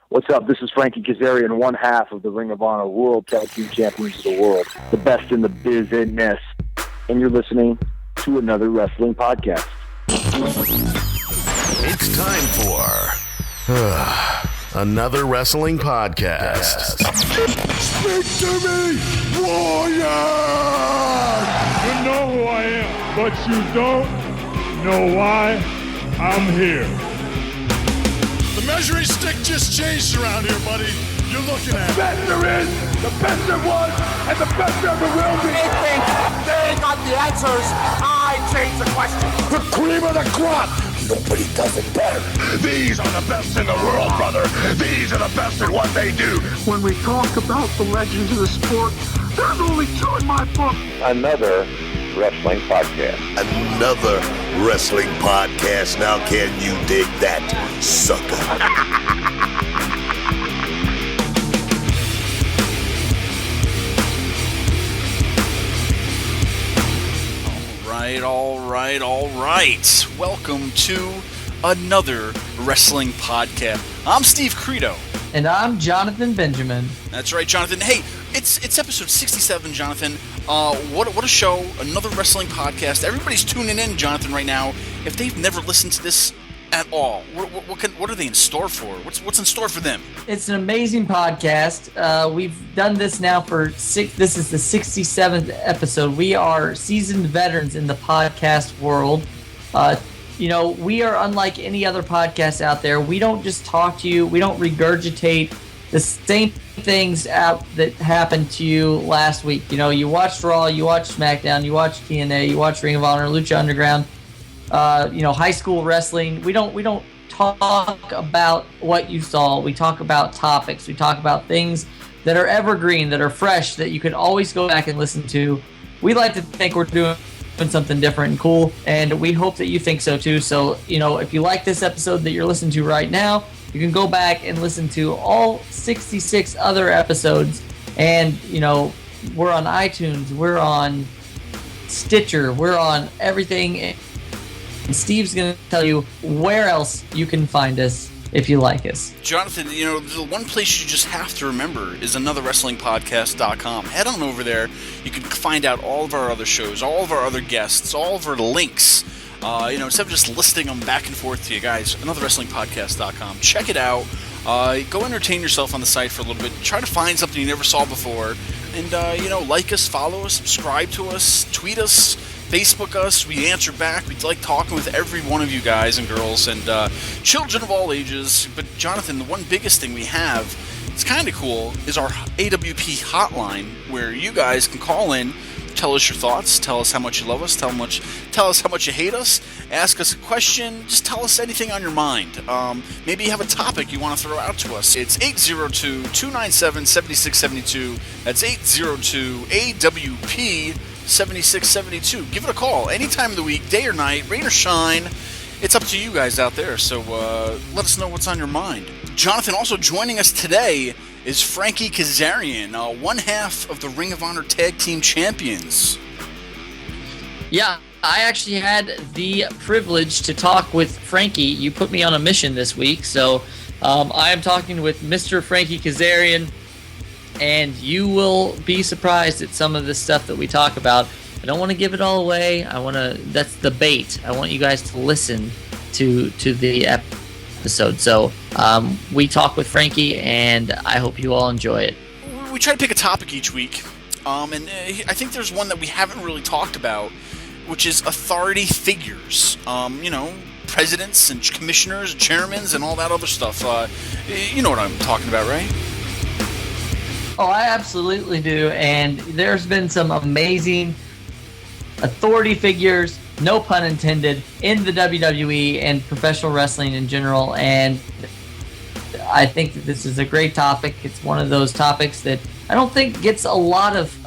What's up? This is Frankie Kazarian, one half of the Ring of Honor World Tag Team Champions of the World, the best in the business. And you're listening to another wrestling podcast. It's time for another wrestling podcast. Speak to me, warrior! You know who I am, but you don't know why I'm here. The measuring stick just changed around here, buddy. You're looking at the best there is, the best there was, and the best there ever will be. They think they got the answers. I change the question. The cream of the crop. Nobody does it better. These are the best in the world, brother. These are the best at what they do. When we talk about the legends of the sport, there's only two in my book. Another wrestling podcast. Another wrestling podcast. Now can you dig that, sucker? All right. Welcome to another wrestling podcast. I'm Steve Credo. And I'm Jonathan Benjamin. That's right, Jonathan. Hey, it's episode 67, Jonathan. What a show. Another wrestling podcast. Everybody's tuning in, Jonathan, right now. If they've never listened to this at all, what are they in store for? What's in store for them? It's an amazing podcast. We've done this now for this is the 67th episode. We are seasoned veterans in the podcast world. We are unlike any other podcast out there. We don't just talk to you. We don't regurgitate the same things out that happened to you last week. You watched Raw, you watched SmackDown, you watched TNA, you watched Ring of Honor, Lucha Underground, high school wrestling. We don't talk about what you saw. We talk about topics. We talk about things that are evergreen, that are fresh, that you can always go back and listen to. We like to think we're doing something different and cool, and we hope that you think so too. So, if you like this episode that you're listening to right now, you can go back and listen to all 66 other episodes. And, we're on iTunes, we're on Stitcher, we're on everything. And Steve's going to tell you where else you can find us if you like us. Jonathan, the one place you just have to remember is anotherwrestlingpodcast.com. Head on over there. You can find out all of our other shows, all of our other guests, all of our links. Instead of just listing them back and forth to you guys, anotherwrestlingpodcast.com. Check it out. Go entertain yourself on the site for a little bit. Try to find something you never saw before. And, like us, follow us, subscribe to us, tweet us, Facebook us. We answer back. We like talking with every one of you guys and girls and children of all ages. But Jonathan, the one biggest thing we have, it's kind of cool, is our AWP hotline, where you guys can call in, tell us your thoughts, tell us how much you love us, tell us how much you hate us, ask us a question, just tell us anything on your mind. Maybe you have a topic you want to throw out to us. It's 802-297-7672. That's 802-AWP 7672. Give it a call any time of the week, day or night, rain or shine. It's up to you guys out there, so let us know what's on your mind. Jonathan, also joining us today is Frankie Kazarian, one half of the Ring of Honor Tag Team Champions. Yeah, I actually had the privilege to talk with Frankie. You put me on a mission this week, so I am talking with Mr. Frankie Kazarian. And you will be surprised at some of the stuff that we talk about. I don't want to give it all away. That's the bait. I want you guys to listen to the episode. So we talk with Frankie, and I hope you all enjoy it. We try to pick a topic each week. And I think there's one that we haven't really talked about, which is authority figures. Presidents and commissioners, chairmans, and all that other stuff. You know what I'm talking about, right? Oh, I absolutely do, and there's been some amazing authority figures, no pun intended, in the WWE and professional wrestling in general, and I think that this is a great topic. It's one of those topics that I don't think gets a lot of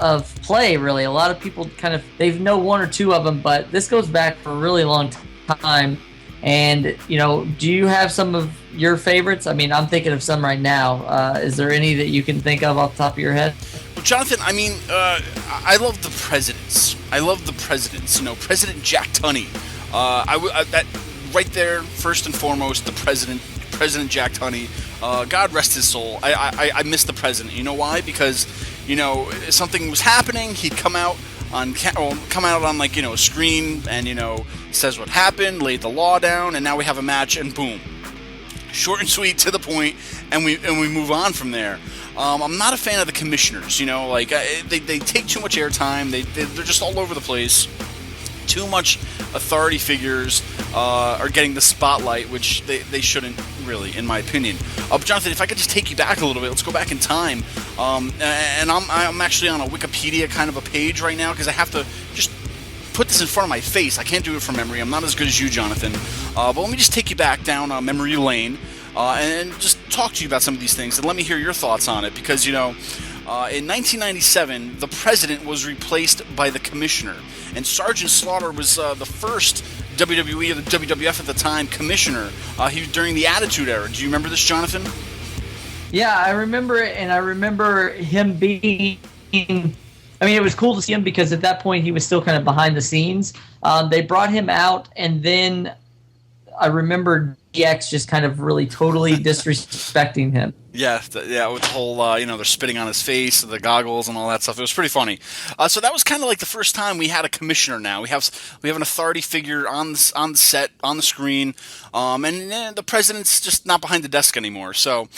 play, really. A lot of people they know one or two of them, but this goes back for a really long time. And, do you have some of your favorites? I mean, I'm thinking of some right now. Is there any that you can think of off the top of your head? Well, Jonathan, I love the presidents. President Jack Tunney. That right there, first and foremost, President Jack Tunney. God rest his soul. I miss the president. You know why? Because, something was happening. He'd come out on like, a screen and, says what happened, laid the law down, and now we have a match, and boom. Short and sweet, to the point, and we move on from there. I'm not a fan of the commissioners, they take too much airtime. They're just all over the place. Too much authority figures are getting the spotlight, which they shouldn't really, in my opinion. But Jonathan, if I could just take you back a little bit, let's go back in time. And I'm actually on a Wikipedia kind of a page right now because I have to just put this in front of my face. I can't do it from memory. I'm not as good as you, Jonathan. But let me just take you back down memory lane and just talk to you about some of these things and let me hear your thoughts on it because, in 1997, the president was replaced by the commissioner. And Sergeant Slaughter was the first WWE or the WWF at the time commissioner. He was during the Attitude Era. Do you remember this, Jonathan? Yeah, I remember it, and I remember him being... I mean, it was cool to see him because at that point he was still kind of behind the scenes. They brought him out, and then I remember DX just kind of really totally disrespecting him. Yeah, with the whole, they're spitting on his face, the goggles, and all that stuff. It was pretty funny. So that was kind of like the first time we had a commissioner. Now we have an authority figure on the set, on the screen, and the president's just not behind the desk anymore. So.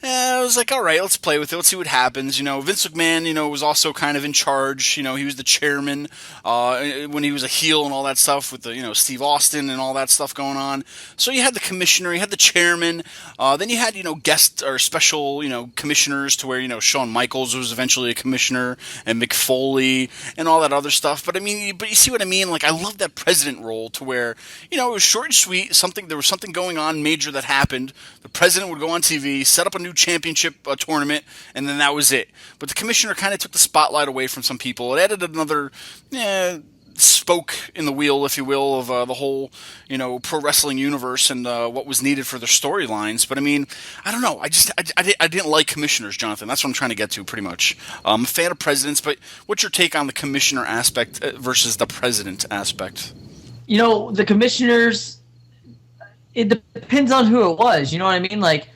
I was like, all right, let's play with it. Let's see what happens. Vince McMahon, was also kind of in charge. He was the chairman when he was a heel and all that stuff with the, Steve Austin and all that stuff going on. So you had the commissioner, you had the chairman. Then you had, guest or special, commissioners to where, Shawn Michaels was eventually a commissioner and Mick Foley and all that other stuff. But you see what I mean? Like, I love that president role to where, it was short and sweet. There was something going on major that happened. The president would go on TV, set up a new championship tournament, and then that was it. But the commissioner kind of took the spotlight away from some people. It added another spoke in the wheel, if you will, of the whole pro wrestling universe and what was needed for their storylines. But I don't know. I didn't like commissioners, Jonathan. That's what I'm trying to get to, pretty much. I'm a fan of presidents, but what's your take on the commissioner aspect versus the president aspect? The commissioners, it depends on who it was. You know what I mean? Like,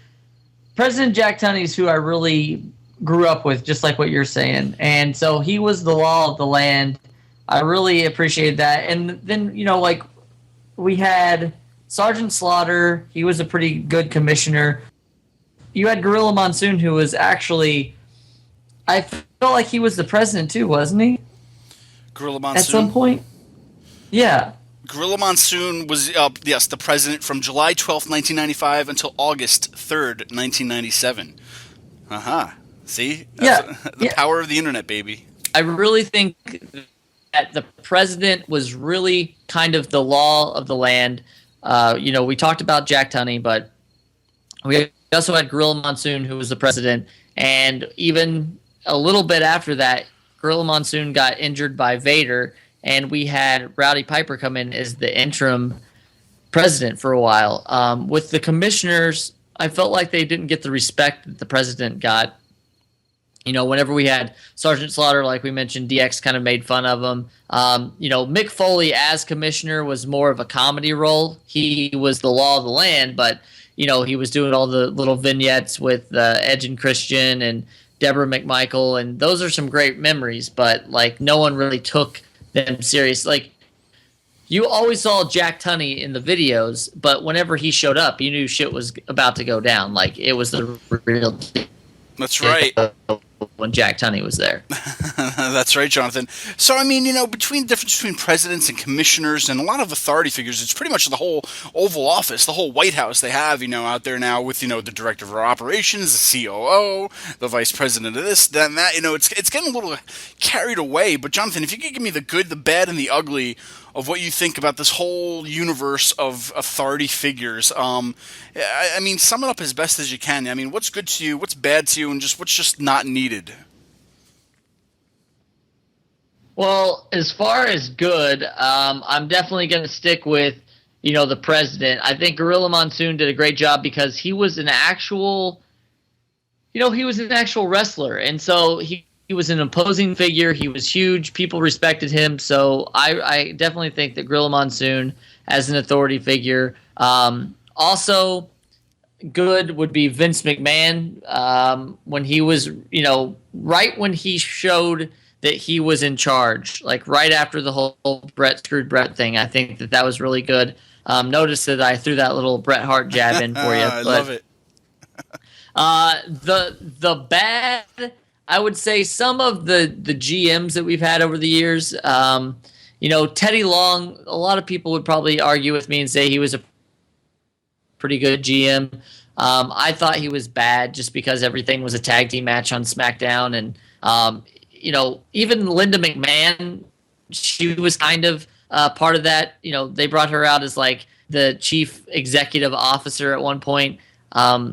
President Jack Tunney is who I really grew up with, just like what you're saying. And so he was the law of the land. I really appreciated that. And then, we had Sergeant Slaughter. He was a pretty good commissioner. You had Gorilla Monsoon, who was actually, I felt like he was the president too, wasn't he? Gorilla Monsoon? At some point? Yeah. Gorilla Monsoon was, the president from July 12th, 1995 until August 3rd, 1997. See? The power of the internet, baby. I really think that the president was really kind of the law of the land. We talked about Jack Tunney, but we also had Gorilla Monsoon, who was the president. And even a little bit after that, Gorilla Monsoon got injured by Vader, and we had Rowdy Piper come in as the interim president for a while. With the commissioners, I felt like they didn't get the respect that the president got. Whenever we had Sergeant Slaughter, like we mentioned, DX kind of made fun of him. Mick Foley as commissioner was more of a comedy role. He was the law of the land, but, he was doing all the little vignettes with Edge and Christian and Deborah McMichael, and those are some great memories, but, no one really took them serious. You always saw Jack Tunney in the videos, but whenever he showed up, you knew shit was about to go down. It was the real deal. That's right. When Jack Tunney was there. That's right, Jonathan. So, between the difference between presidents and commissioners and a lot of authority figures, it's pretty much the whole Oval Office, the whole White House they have, out there now with, the director of operations, the COO, the vice president of this, then that, it's getting a little carried away. But, Jonathan, if you could give me the good, the bad, and the ugly of what you think about this whole universe of authority figures. Sum it up as best as you can. What's good to you, what's bad to you, and what's just not needed? Well, as far as good, I'm definitely going to stick with, the president. I think Gorilla Monsoon did a great job because he was an actual wrestler. And so he was an imposing figure. He was huge. People respected him. So I definitely think that Gorilla Monsoon as an authority figure. Also, good would be Vince McMahon. When he was, right when he showed that he was in charge, like right after the whole Brett screwed Brett thing. I think that was really good. Notice that I threw that little Bret Hart jab in for you. I love it. The bad, I would say some of the GMs that we've had over the years, Teddy Long, a lot of people would probably argue with me and say he was a pretty good GM. I thought he was bad just because everything was a tag team match on SmackDown. And, even Linda McMahon, she was kind of part of that. They brought her out as like the chief executive officer at one point.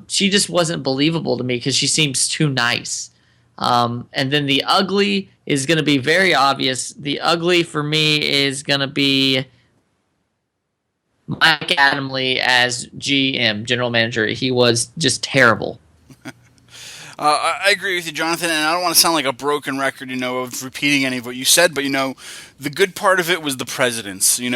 She just wasn't believable to me because she seems too nice. And then the ugly is going to be very obvious. The ugly for me is going to be Mike Adamle as GM, general manager. He was just terrible. I agree with you, Jonathan, and I don't want to sound like a broken record, of repeating any of what you said, but, the good part of it was the presidents, Jeff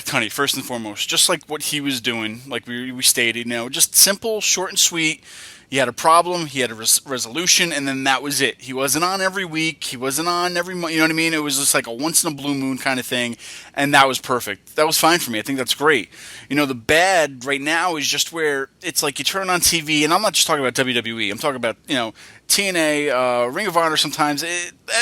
Tunney, first and foremost, just like what he was doing, like we stated, just simple, short and sweet. He had a problem, he had a resolution, and then that was it. He wasn't on every week, he wasn't on every month, you know what I mean? It was just like a once-in-a-blue moon kind of thing, and that was perfect. That was fine for me. I think that's great. The bad right now is just where it's like you turn on TV, and I'm not just talking about WWE, I'm talking about, TNA, Ring of Honor sometimes.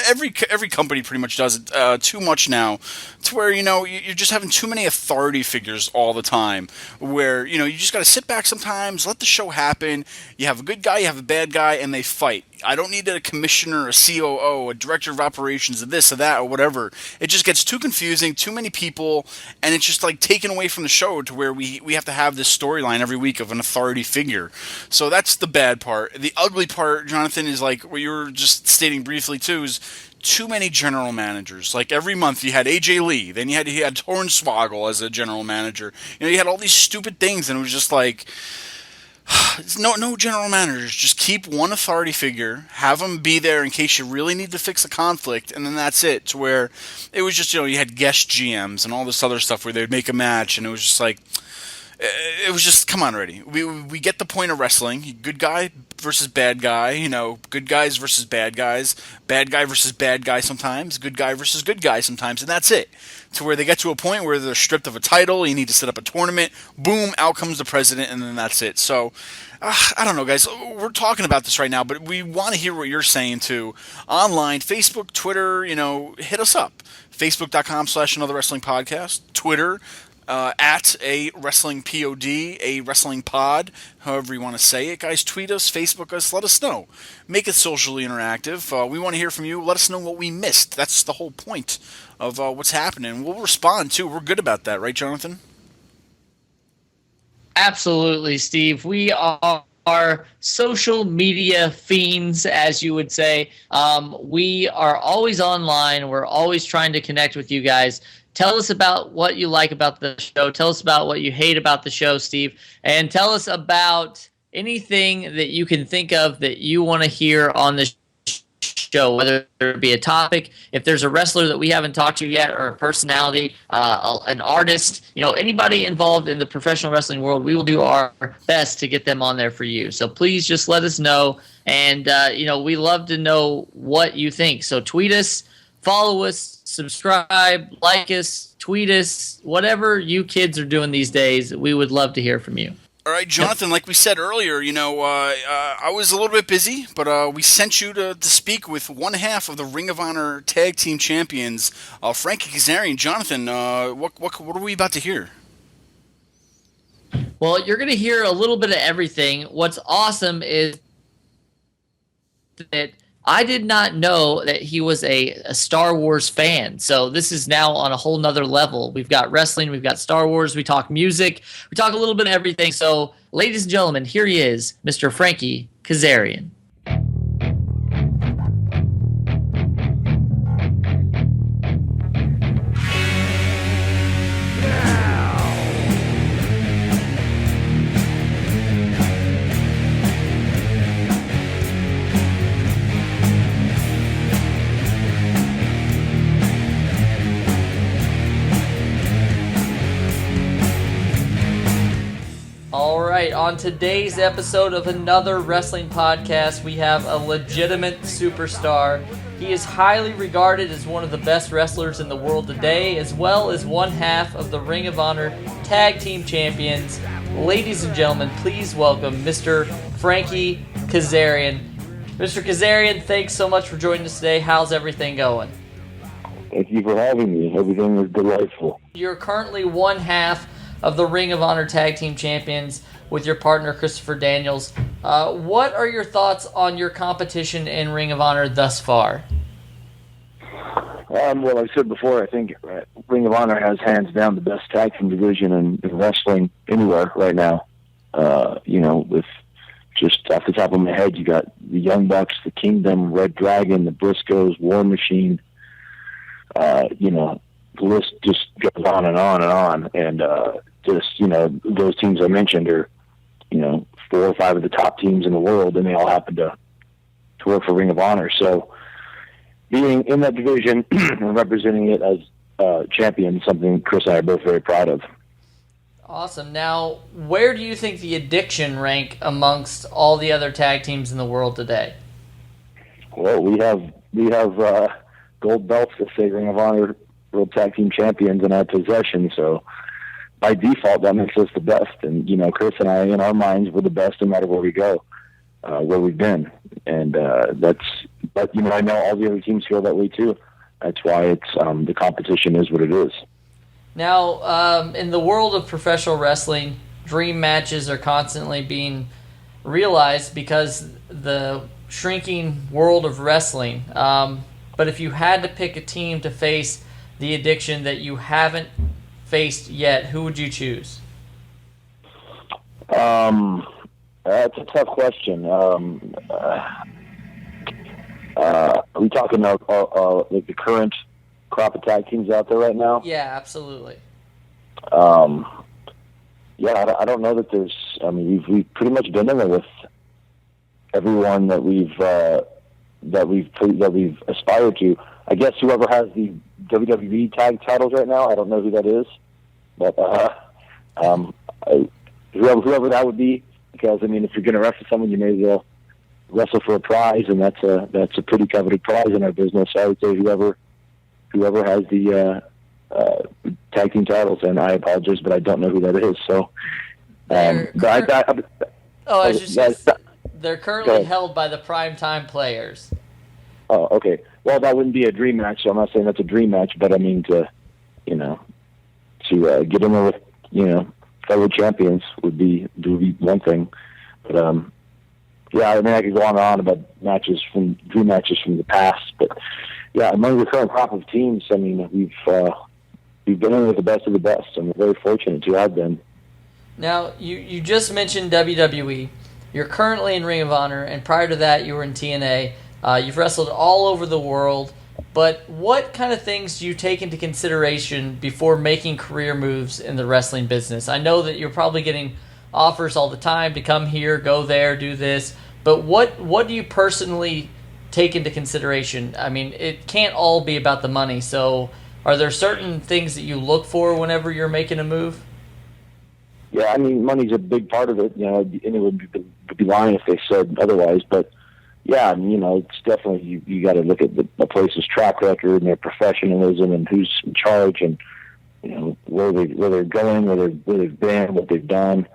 Every company pretty much does it too much now, to where, you're just having too many authority figures all the time, where, you just got to sit back sometimes, let the show happen. You have a good guy, you have a bad guy, and they fight. I don't need a commissioner, a COO, a director of operations, a this or that, or whatever. It just gets too confusing, too many people, and it's just like taken away from the show to where we have to have this storyline every week of an authority figure. So that's the bad part. The ugly part, Jonathan, is like what you were just stating briefly too, is too many general managers. Like every month you had AJ Lee, then you had Hornswoggle as a general manager. You had all these stupid things, and it was just like, no general managers. Just keep one authority figure, have them be there in case you really need to fix a conflict, and then that's it. To where it was just, you had guest GMs and all this other stuff where they'd make a match, and it was just like, it was just, come on already. We get the point of wrestling. Good guy versus bad guy, good guys versus bad guy versus bad guy sometimes, good guy versus good guy sometimes, and that's it. To where they get to a point where they're stripped of a title, you need to set up a tournament, boom, out comes the president, and then that's it. So, I don't know, guys. We're talking about this right now, but we want to hear what you're saying too. Online, Facebook, Twitter, hit us up. Facebook.com/Another Wrestling Podcast. Twitter, at a wrestling pod, a wrestling pod, however you want to say it. Guys, tweet us, Facebook us, let us know. Make it socially interactive. We want to hear from you. Let us know what we missed. That's the whole point of what's happening. We'll respond too. We're good about that, right, Jonathan? Absolutely, Steve. We are social media fiends, as you would say. We are always online. We're always trying to connect with you guys. Tell us about what you like about the show. Tell us about what you hate about the show, Steve. And tell us about anything that you can think of that you want to hear on the show, whether it be a topic, if there's a wrestler that we haven't talked to yet, or a personality, an artist, anybody involved in the professional wrestling world, we will do our best to get them on there for you. So please just let us know. And, we love to know what you think. So tweet us, follow us, subscribe, like us, tweet us, whatever you kids are doing these days, we would love to hear from you. All right, Jonathan, like we said earlier, I was a little bit busy, but we sent you to speak with one half of the Ring of Honor Tag Team Champions, Frankie Kazarian. Jonathan, what are we about to hear? Well, you're going to hear a little bit of everything. What's awesome is that I did not know that he was a Star Wars fan. So this is now on a whole nother level. We've got wrestling, we've got Star Wars, we talk music, we talk a little bit of everything. So, ladies and gentlemen, here he is, Mr. Frankie Kazarian. All on today's episode of another wrestling podcast, we have a legitimate superstar. He is highly regarded as one of the best wrestlers in the world today, as well as one half of the Ring of Honor Tag Team Champions. Ladies and gentlemen, please welcome Mr. Frankie Kazarian. Mr. Kazarian, thanks so much for joining us today. How's everything going? Thank you for having me. Everything is delightful. You're currently one half of the Ring of Honor Tag Team Champions with your partner, Christopher Daniels. What are your thoughts on your competition in Ring of Honor thus far? Well, like I said before, I think Ring of Honor has hands down the best tag team division in wrestling anywhere right now. With just off the top of my head, you got the Young Bucks, the Kingdom, Red Dragon, the Briscoes, War Machine. The list just goes on and on and on. And those teams I mentioned are, 4 or 5 of the top teams in the world, and they all happen to work for Ring of Honor. So being in that division and representing it as champion is something Chris and I are both very proud of. Awesome. Now, where do you think the Addiction rank amongst all the other tag teams in the world today? Well, we have gold belts that say Ring of Honor World Tag Team Champions in our possession, so by default that makes us the best. And Chris and I, in our minds, we're the best no matter where we go, where we've been. And I know all the other teams feel that way too. That's why it's the competition is what it is. Now, in the world of professional wrestling, dream matches are constantly being realized because the shrinking world of wrestling. But if you had to pick a team to face the Addiction that you haven't faced yet, who would you choose? That's a tough question. Are we talking like the current crop of tag teams out there right now? Yeah, absolutely. I don't know that there's. I mean, we've pretty much been in there with everyone that we've aspired to. I guess whoever has the WWE tag titles right now, I don't know who that is, but whoever that would be, because if you're going to wrestle someone, you may as well wrestle for a prize, and that's a pretty coveted prize in our business. So I would say whoever has the tag team titles, and I apologize, but I don't know who that is. So, they're currently held by the Primetime Players. Oh, okay. Well, that wouldn't be a dream match, so I'm not saying that's a dream match, but I mean to get in there with, fellow champions would be one thing. But, I could go on and on about dream matches from the past, but yeah, among the current crop of teams, we've been in with the best of the best, and we're very fortunate to have been. Now, you just mentioned WWE. You're currently in Ring of Honor, and prior to that, you were in TNA. You've wrestled all over the world, but what kind of things do you take into consideration before making career moves in the wrestling business? I know that you're probably getting offers all the time to come here, go there, do this, but what do you personally take into consideration? I mean, it can't all be about the money, so are there certain things that you look for whenever you're making a move? Yeah, money's a big part of it. Anyone would be lying if they said otherwise, but yeah, it's definitely, you got to look at the place's track record and their professionalism and who's in charge and, where they're going, where they've been, what they've done,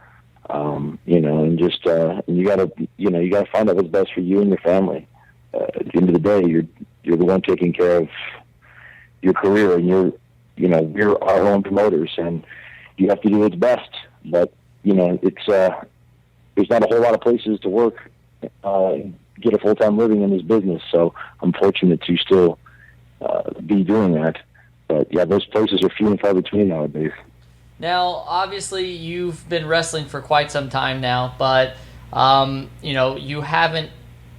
and just, you got to find out what's best for you and your family. At the end of the day, you're the one taking care of your career, and we're our own promoters, and you have to do what's best. But, it's, there's not a whole lot of places to work, get a full-time living in this business, so I'm fortunate to still be doing that. But yeah, those places are few and far between nowadays. Now, obviously, you've been wrestling for quite some time now, but you haven't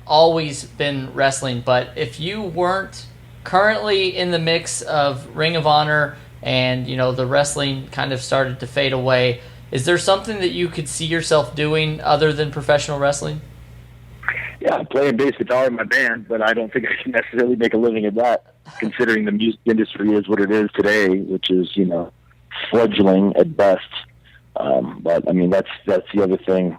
always been wrestling. But if you weren't currently in the mix of Ring of Honor and the wrestling kind of started to fade away, is there something that you could see yourself doing other than professional wrestling? Yeah, I'm playing bass guitar in my band, but I don't think I can necessarily make a living at that, considering the music industry is what it is today, which is, fledgling at best. But I mean, that's the other thing.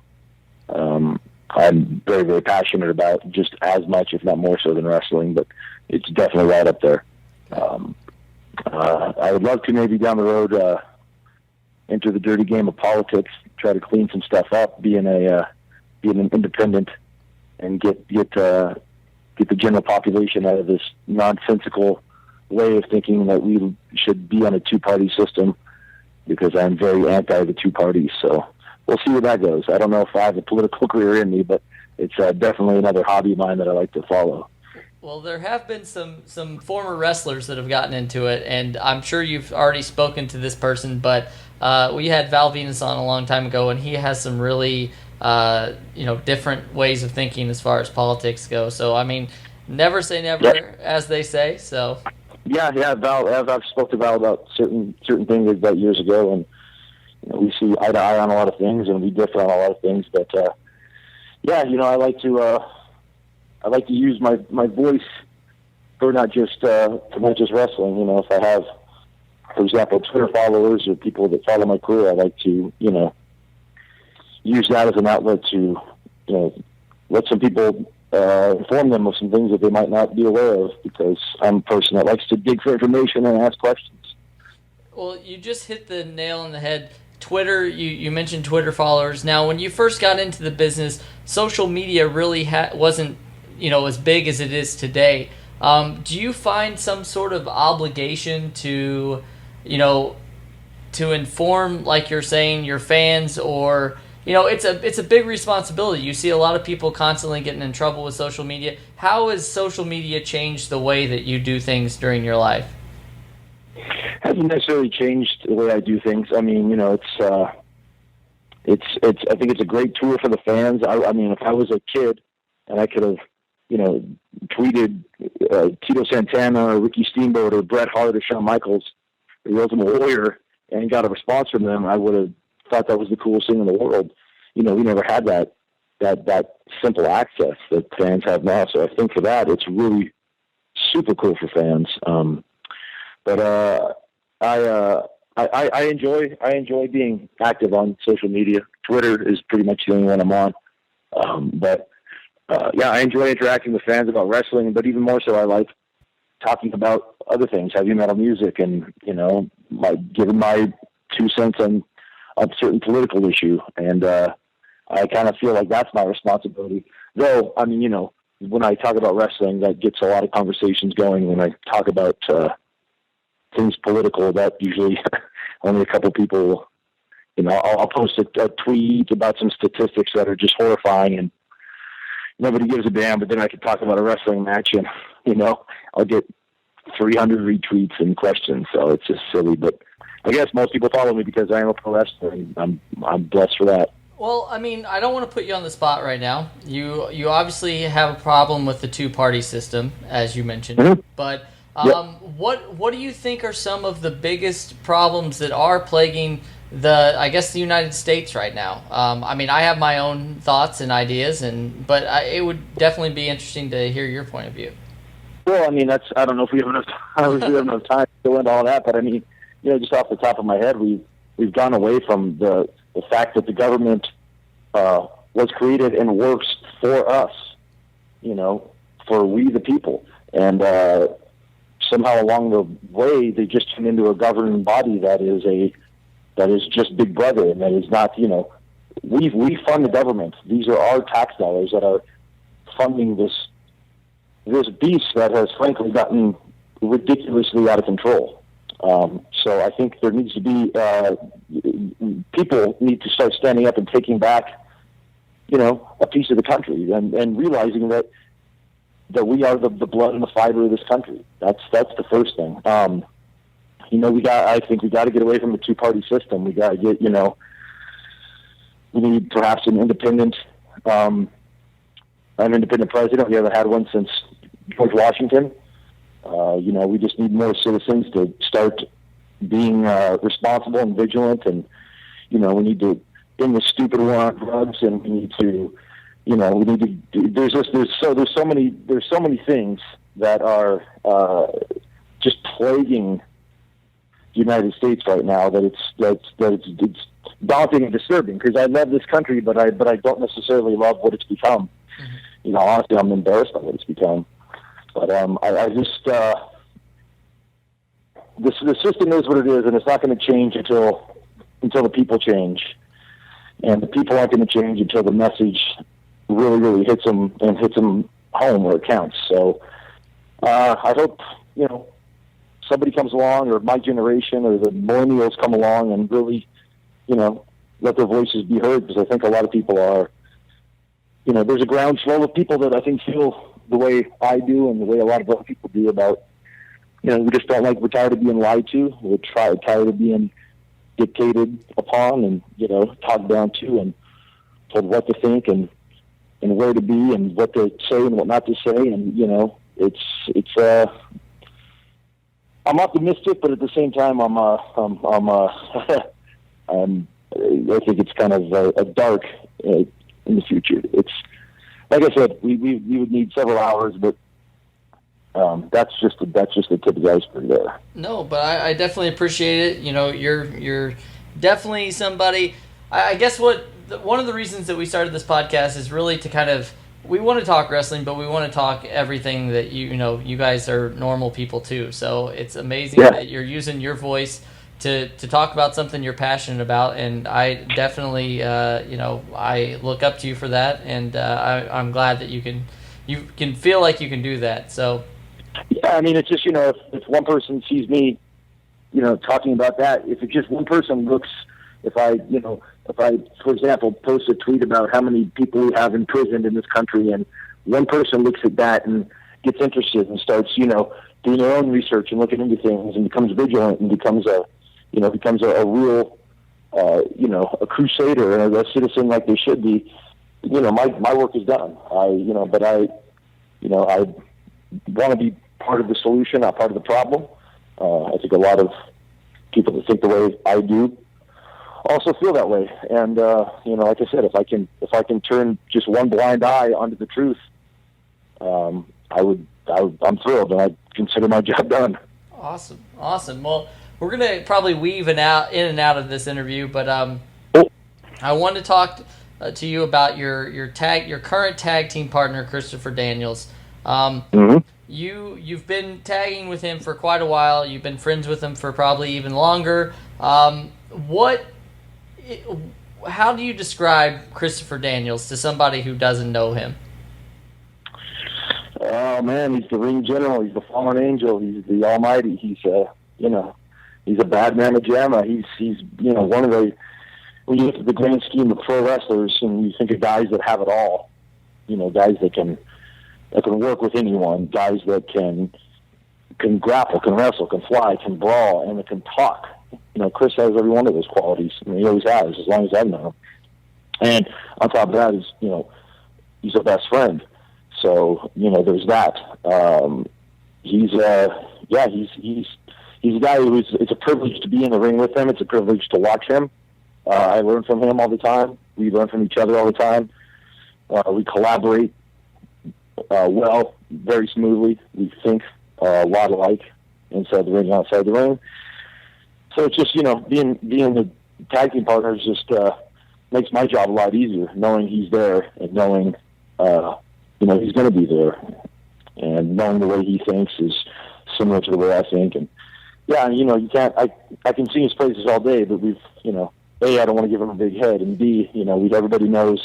I'm very, very passionate about, just as much, if not more so, than wrestling. But it's definitely right up there. I would love to maybe down the road enter the dirty game of politics, try to clean some stuff up, being an independent, and get the general population out of this nonsensical way of thinking that we should be on a two-party system, because I'm very anti the two parties. So we'll see where that goes. I don't know if I have a political career in me, but it's definitely another hobby of mine that I like to follow. Well, there have been some former wrestlers that have gotten into it, and I'm sure you've already spoken to this person, but we had Val Venus on a long time ago, and he has some really different ways of thinking as far as politics go. So, I mean, never say never, as they say. So. Yeah, Val. I've spoke to Val about certain things about years ago, and we see eye to eye on a lot of things, and we differ on a lot of things. But I like to use my voice for not just wrestling. You know, if I have, for example, Twitter followers or people that follow my career, I like to use that as an outlet to let some people inform them of some things that they might not be aware of, because I'm a person that likes to dig for information and ask questions. Well, you just hit the nail on the head. Twitter, you mentioned Twitter followers. Now, when you first got into the business, social media really wasn't as big as it is today. Do you find some sort of obligation to inform, like you're saying, your fans, or it's a big responsibility. You see a lot of people constantly getting in trouble with social media. How has social media changed the way that you do things during your life? Hasn't necessarily changed the way I do things. I mean, it's I think it's a great tool for the fans. I mean, if I was a kid and I could have, tweeted Tito Santana or Ricky Steamboat or Bret Hart or Shawn Michaels, the Ultimate Warrior, and got a response from them, I would have thought that was the coolest thing in the world. We never had that simple access that fans have now. So I think for that, it's really super cool for fans. But I enjoy being active on social media. Twitter is pretty much the only one I'm on. I enjoy interacting with fans about wrestling, but even more so, I like talking about other things, heavy metal music, and giving my 2 cents on a certain political issue. And I kind of feel like that's my responsibility. Though, I mean, when I talk about wrestling, that gets a lot of conversations going. When I talk about things political, that usually only a couple people, I'll post a tweet about some statistics that are just horrifying, and nobody gives a damn. But then I could talk about a wrestling match, and I'll get 300 retweets and questions. So it's just silly. But I guess most people follow me because I am a pro wrestler, and I'm blessed for that. Well, I mean, I don't want to put you on the spot right now. You obviously have a problem with the two-party system, as you mentioned. Mm-hmm. But what do you think are some of the biggest problems that are plaguing the United States right now? I mean, I have my own thoughts and ideas, but it would definitely be interesting to hear your point of view. Well, I mean, I don't know if we have enough time to go into all that, but I mean, just off the top of my head, we've gone away from the fact that the government was created and works for us, for we the people, and somehow along the way they just turn into a governing body that is just Big Brother, and that is not, we fund the government. These are our tax dollars that are funding this beast that has frankly gotten ridiculously out of control. So I think there needs to be people need to start standing up and taking back, a piece of the country, and realizing that we are the blood and the fiber of this country. That's the first thing. I think we got to get away from the two-party system. We got to get, we need perhaps an independent president. We haven't had one since George Washington. We just need more citizens to start being responsible and vigilant, and we need to end the stupid war on drugs, and we need to, there's so many things that are just plaguing the United States right now that it's daunting and disturbing because I love this country, but I don't necessarily love what it's become. Mm-hmm. You know, honestly, I'm embarrassed by what it's become. But I just the system is what it is, and it's not going to change until the people change, and the people aren't going to change until the message really hits them home where it counts. So I hope somebody comes along, or my generation, or the millennials come along and really let their voices be heard, because I think a lot of people are. There's a groundswell of people that I think feel the way I do and the way a lot of other people do about, we just don't like, we're tired of being lied to. We're tired of being dictated upon and, talked down to and told what to think and where to be and what to say and what not to say. And, I'm optimistic, but at the same time, I think it's kind of a dark in the future. It's like I said, we would need several hours, but that's just the tip of the iceberg there. No, but I definitely appreciate it. You're definitely somebody. I guess one of the reasons that we started this podcast is really to we want to talk wrestling, but we want to talk everything that you guys are normal people too. So it's amazing that you're using your voice to talk about something you're passionate about, and I definitely I look up to you for that, and I'm glad that you can feel like you can do that. So yeah, I mean, it's just if one person sees me talking about that, if it's just one person looks, if I for example post a tweet about how many people we have imprisoned in this country, and one person looks at that and gets interested and starts doing their own research and looking into things and becomes vigilant and becomes a real, a crusader and a citizen like they should be, my work is done. I want to be part of the solution, not part of the problem. I think a lot of people that think the way I do also feel that way. And, like I said, if I can turn just one blind eye onto the truth, I'm thrilled, and I consider my job done. Awesome. Well, we're gonna probably weave in and out of this interview, but I wanted to talk to you about your current tag team partner, Christopher Daniels. Mm-hmm. You've been tagging with him for quite a while. You've been friends with him for probably even longer. How do you describe Christopher Daniels to somebody who doesn't know him? Oh man, he's the ring general. He's the fallen angel. He's the almighty. He's he's a bad mamma jamma. He's one of the, when you look at the grand scheme of pro wrestlers and you think of guys that have it all, guys that can work with anyone, guys that can grapple, can wrestle, can fly, can brawl, and that can talk. Chris has every one of those qualities. I mean, he always has, as long as I've known him. And on top of that is, he's a best friend. So, there's that. He's a guy it's a privilege to be in the ring with him. It's a privilege to watch him. I learn from him all the time. We learn from each other all the time. We collaborate very smoothly. We think a lot alike inside the ring, outside the ring. So it's just, being the tag team partners just makes my job a lot easier, knowing he's there and knowing, he's going to be there, and knowing the way he thinks is similar to the way I think. And yeah, you can't, I can sing his praises all day, but we've, A, I don't want to give him a big head, and B, everybody knows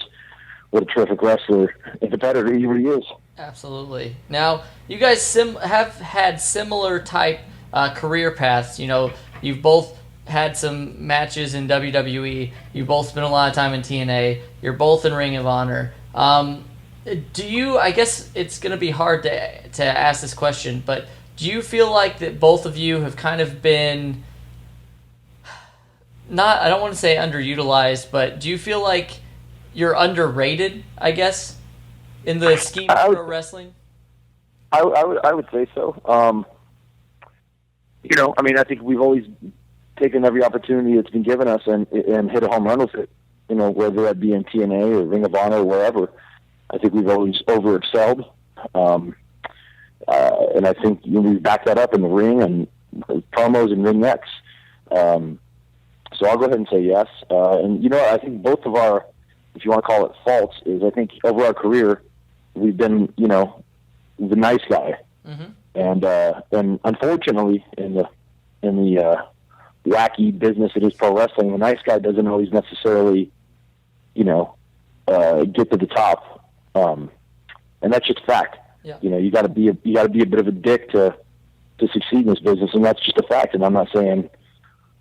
what a terrific wrestler and competitor he really is. Absolutely. Now, you guys have had similar type career paths. You've both had some matches in WWE. You've both spent a lot of time in TNA. You're both in Ring of Honor. I guess it's going to be hard to ask this question, but do you feel like that both of you have kind of been, I don't want to say underutilized, but do you feel like you're underrated, I guess, in the scheme of pro wrestling? I would say so. I think we've always taken every opportunity that's been given us and hit a home run with it, whether that be in TNA or Ring of Honor or wherever. I think we've always over-excelled. And I think we back that up in the ring and promos and ring necks. So I'll go ahead and say yes. And you know, I think both of our, if you want to call it faults, is I think over our career we've been, you know, the nice guy, and unfortunately in the wacky business it is pro wrestling, the nice guy doesn't always necessarily, you know, get to the top, and that's just fact. Yeah. You know, you got to be a bit of a dick to succeed in this business, and that's just a fact. And I'm not saying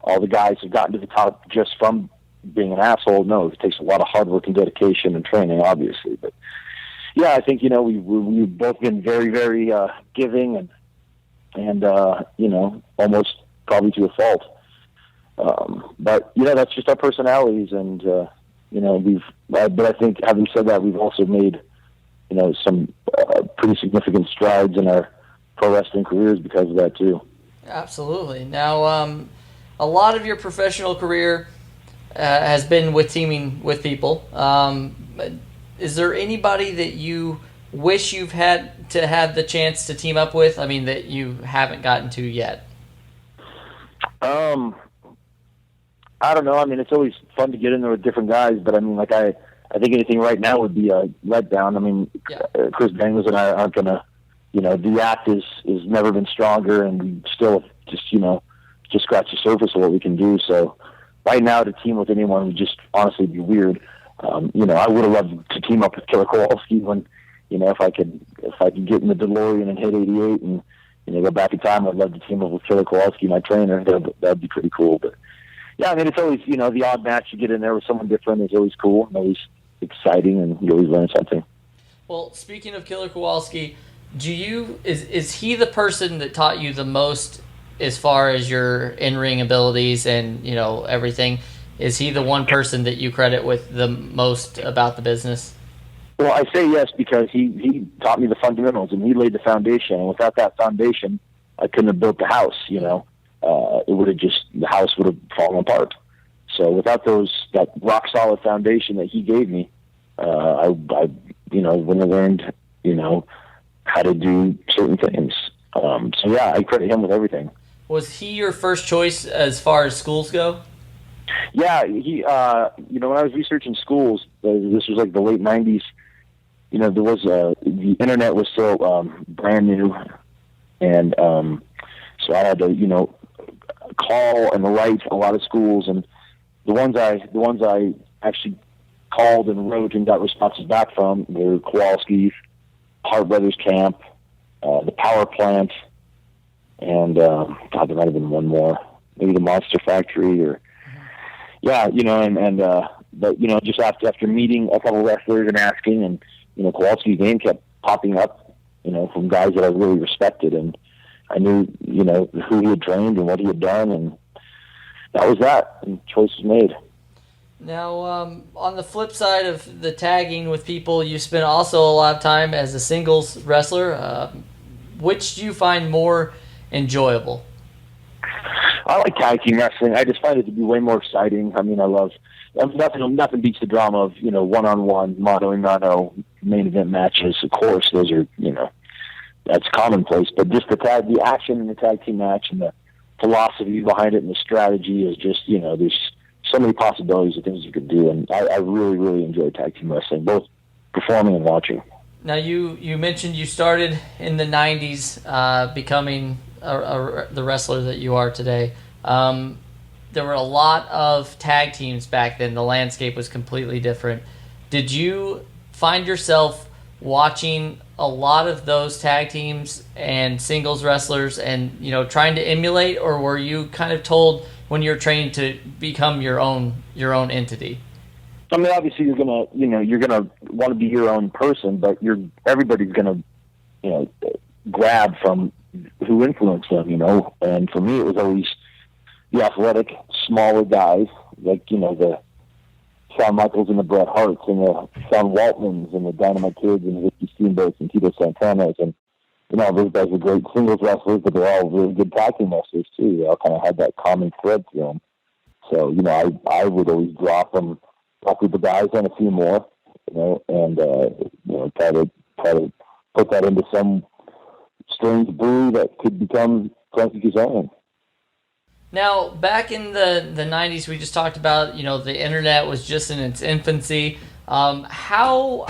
all the guys have gotten to the top just from being an asshole. No, it takes a lot of hard work and dedication and training, obviously. But yeah, I think, you know, we've both been very, very giving and you know, almost probably to a fault. But you know, that's just our personalities, and you know, but I think, having said that, we've also made, you know, some pretty significant strides in our pro wrestling careers because of that too. Absolutely. Now, a lot of your professional career has been with teaming with people. Is there anybody that you wish you've had to have the chance to team up with? I mean, that you haven't gotten to yet? I don't know. I mean, it's always fun to get in there with different guys, but I mean, like I think anything right now would be a letdown. I mean, Chris Daniels and I aren't gonna, you know, the act is never been stronger, and we still just, you know, just scratch the surface of what we can do. So right now, to team with anyone would just honestly be weird. You know, I would have loved to team up with Killer Kowalski when, you know, if I could get in the DeLorean and hit 88 and, you know, go back in time, I'd love to team up with Killer Kowalski, my trainer. That'd be pretty cool. But yeah, I mean, it's always, you know, the odd match you get in there with someone different is always cool and always exciting, and you always learn something. Well, speaking of Killer Kowalski, is he the person that taught you the most as far as your in-ring abilities and, you know, everything? Is he the one person that you credit with the most about the business? Well, I say yes because he taught me the fundamentals, and he laid the foundation. And without that foundation, I couldn't have built the house, you know. It would have the house would have fallen apart. So without that rock solid foundation that he gave me, I you know, wouldn't have learned, you know, how to do certain things. So yeah, I credit him with everything. Was he your first choice as far as schools go? Yeah, he, you know, when I was researching schools, this was like the late 90s, you know, there was, the internet was still, brand new. And, so I had to, you know, call and write a lot of schools, and the ones I actually called and wrote and got responses back from were Kowalski's, Hart Brothers Camp, the Power Plant, and, God, there might have been one more, maybe the Monster Factory, or, yeah, you know, and but, you know, just after meeting a couple of wrestlers and asking, and, you know, Kowalski's name kept popping up, you know, from guys that I really respected, and I knew, you know, who he had trained and what he had done, and that was that, and choice was made. Now, on the flip side of the tagging with people, you spent also a lot of time as a singles wrestler. Which do you find more enjoyable? I like tag team wrestling. I just find it to be way more exciting. I mean, nothing beats the drama of, you know, one-on-one, mano-a-mano main event matches. Of course, those are, you know, that's commonplace. But just the action in the tag team match and the philosophy behind it and the strategy is just, you know, there's so many possibilities of things you could do. And I really, really enjoy tag team wrestling, both performing and watching. Now, you mentioned you started in the 90s becoming the wrestler that you are today. There were a lot of tag teams back then. The landscape was completely different. Did you find yourself watching a lot of those tag teams and singles wrestlers and, you know, trying to emulate, or were you kind of told when you were training to become your own entity? I mean, obviously you're gonna want to be your own person, but everybody's gonna, you know, grab from who influenced them, you know. And for me, it was always the athletic, smaller guys, like, you know, the Shawn Michaels and the Bret Harts and the Sean Waltmans and the Dynamite Kids and the Ricky Steamboats and Tito Santana's, and, you know, those guys were great singles wrestlers, but they're all really good tag team wrestlers too. They all kind of had that common thread to them. So, you know, I would always drop with the guys and a few more, you know, and you know, try to put that into some strange brew that could become Frankie Kazarian. Now, back in the 90s, we just talked about, the internet was just in its infancy. How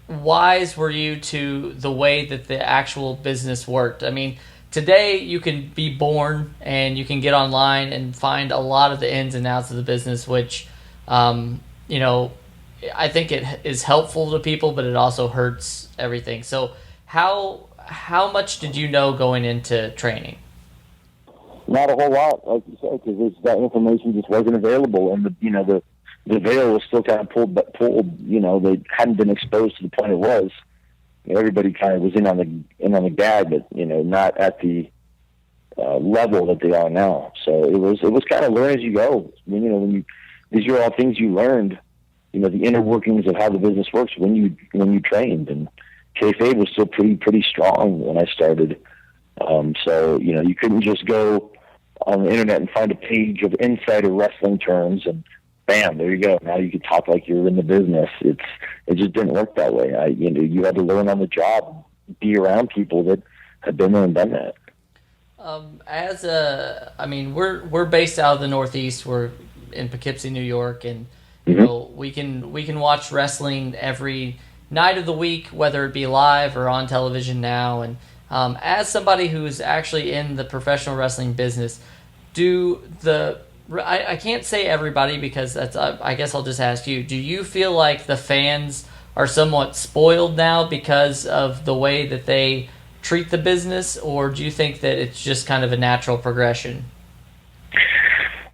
wise were you to the way that the actual business worked? I mean, today you can be born and you can get online and find a lot of the ins and outs of the business, which, I think it is helpful to people, but it also hurts everything. So how much did you know going into training? Not a whole lot, like you said, because that information just wasn't available, and the veil was still kind of pulled. They hadn't been exposed to the point it was. Everybody kind of was in on the gag, but not at the level that they are now. So it was kind of learn as you go. These are all things you learned. The inner workings of how the business works when you trained, and kayfabe was still pretty strong when I started. So you couldn't just go on the internet and find a page of insider wrestling terms and bam, there you go. Now you can talk like you're in the business. It just didn't work that way. You had to learn on the job, be around people that had been there and done that. We're based out of the Northeast. We're in Poughkeepsie, New York, and we can watch wrestling every night of the week, whether it be live or on television now. And as somebody who's actually in the professional wrestling business, I can't say everybody because I guess I'll just ask you, do you feel like the fans are somewhat spoiled now because of the way that they treat the business, or do you think that it's just kind of a natural progression?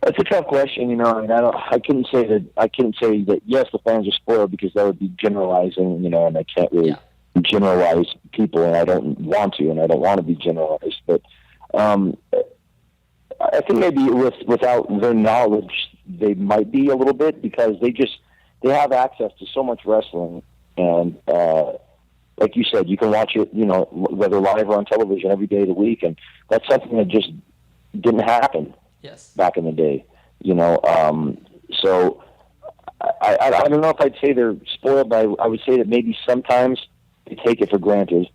That's a tough question. I couldn't say that yes, the fans are spoiled, because that would be generalizing, and I can't really generalize people, and I don't want to be generalized. But I think maybe without their knowledge, they might be a little bit, because they have access to so much wrestling, and like you said, you can watch it, whether live or on television every day of the week, and that's something that just didn't happen. Yes. Back in the day, so I don't know if I'd say they're spoiled, but I would say that maybe sometimes they take it for granted.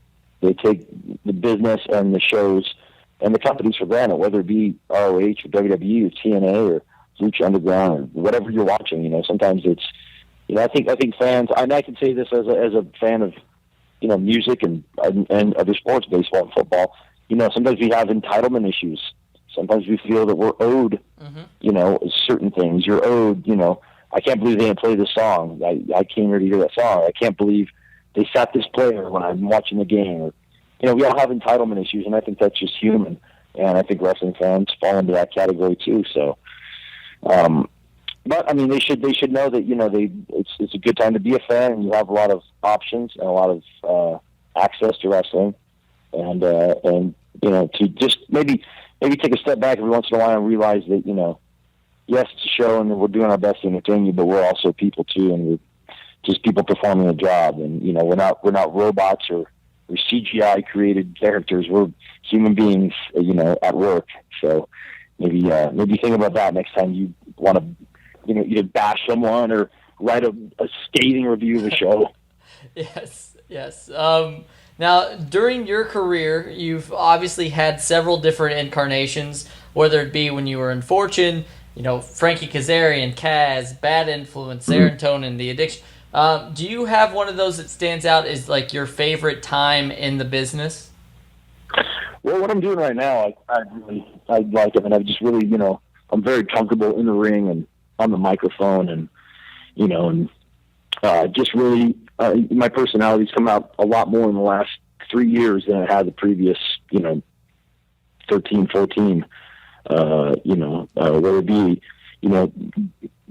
They take the business and the shows and the companies for granted, whether it be ROH or WWE or TNA or Lucha Underground or whatever you're watching. Sometimes it's, I think fans, and I can say this as a fan of, music and other sports, baseball and football. Sometimes we have entitlement issues. Sometimes we feel that we're owed, certain things. You're owed, I can't believe they didn't play this song. I came here to hear that song. I can't believe they sat this player when I'm watching the game. Or, we all have entitlement issues, and I think that's just human. And I think wrestling fans fall into that category too. So, but I mean, they should know that it's a good time to be a fan, and you have a lot of options and a lot of access to wrestling, and to just maybe take a step back every once in a while and realize that, yes, it's a show and we're doing our best to entertain you, but we're also people too, and we're just people performing a job. And, we're not robots or CGI created characters. We're human beings, at work. So maybe think about that next time you want to, either bash someone or write a scathing review of a show. Yes. Now, during your career, you've obviously had several different incarnations, whether it be when you were in Fortune, Frankie Kazarian, Kaz, Bad Influence, Serotonin, The Addiction. Do you have one of those that stands out as like your favorite time in the business? Well, what I'm doing right now, I like it, and I just really, I'm very comfortable in the ring and on the microphone, and just really, my personality's come out a lot more in the last 3 years than it had the previous, 13, 14, whether it be,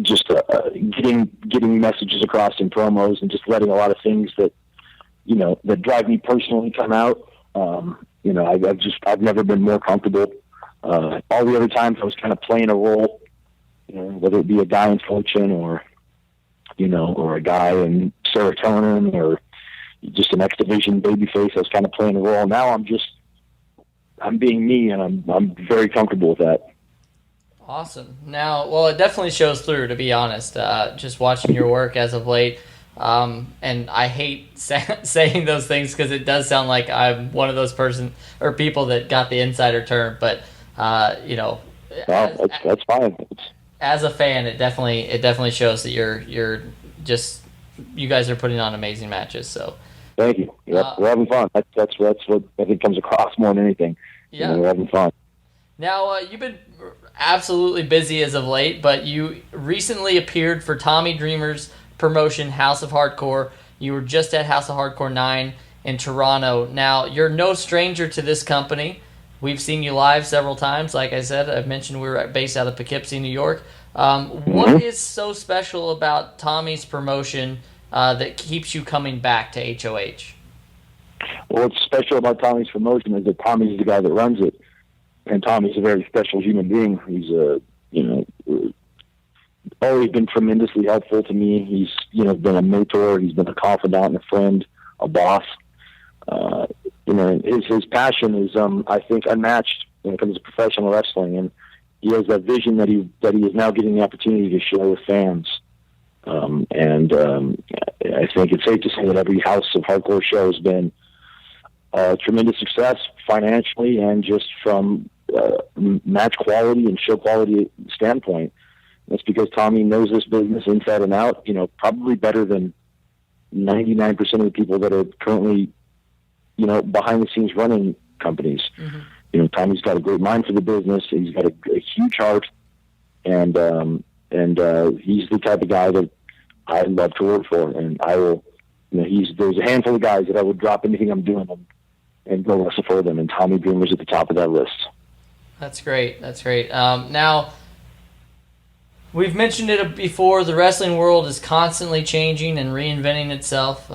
just getting messages across in promos and just letting a lot of things that, that drive me personally come out. I've never been more comfortable. All the other times I was kind of playing a role, whether it be a guy in Fortune or a guy in Serotonin or just an X Division babyface. I was kind of playing a role. Now I'm being me, and I'm very comfortable with that. Awesome. Now, well, it definitely shows through, to be honest, just watching your work as of late. And I hate saying those things because it does sound like I'm one of those people that got the insider term. But Well, that's fine. As a fan, it definitely shows that you're just, you guys are putting on amazing matches. So thank you. Yep, we're having fun. That's what I think comes across more than anything. Yeah, we're having fun. Now you've been absolutely busy as of late, but you recently appeared for Tommy Dreamer's promotion, House of Hardcore. You were just at House of Hardcore 9 in Toronto. Now, you're no stranger to this company. We've seen you live several times. Like I said, I've mentioned we were based out of Poughkeepsie, New York. What is so special about Tommy's promotion that keeps you coming back to HOH? Well, what's special about Tommy's promotion is that Tommy's the guy that runs it, and Tommy's a very special human being. He's always been tremendously helpful to me. He's been a mentor. He's been a confidant, a friend, a boss. His passion is I think unmatched when it comes to professional wrestling, and he has that vision that he is now getting the opportunity to share with fans. I think it's safe to say that every House of Hardcore show has been a tremendous success financially and just from match quality and show quality standpoint. That's because Tommy knows this business inside and out, probably better than 99% of the people that are currently, behind the scenes running companies. Mm-hmm. Tommy's got a great mind for the business. He's got a huge heart, and he's the type of guy that I love to work for. And I will, there's a handful of guys that I would drop anything I'm doing and go wrestle for them. And Tommy Dreamer's at the top of that list. That's great. Now, we've mentioned it before, the wrestling world is constantly changing and reinventing itself.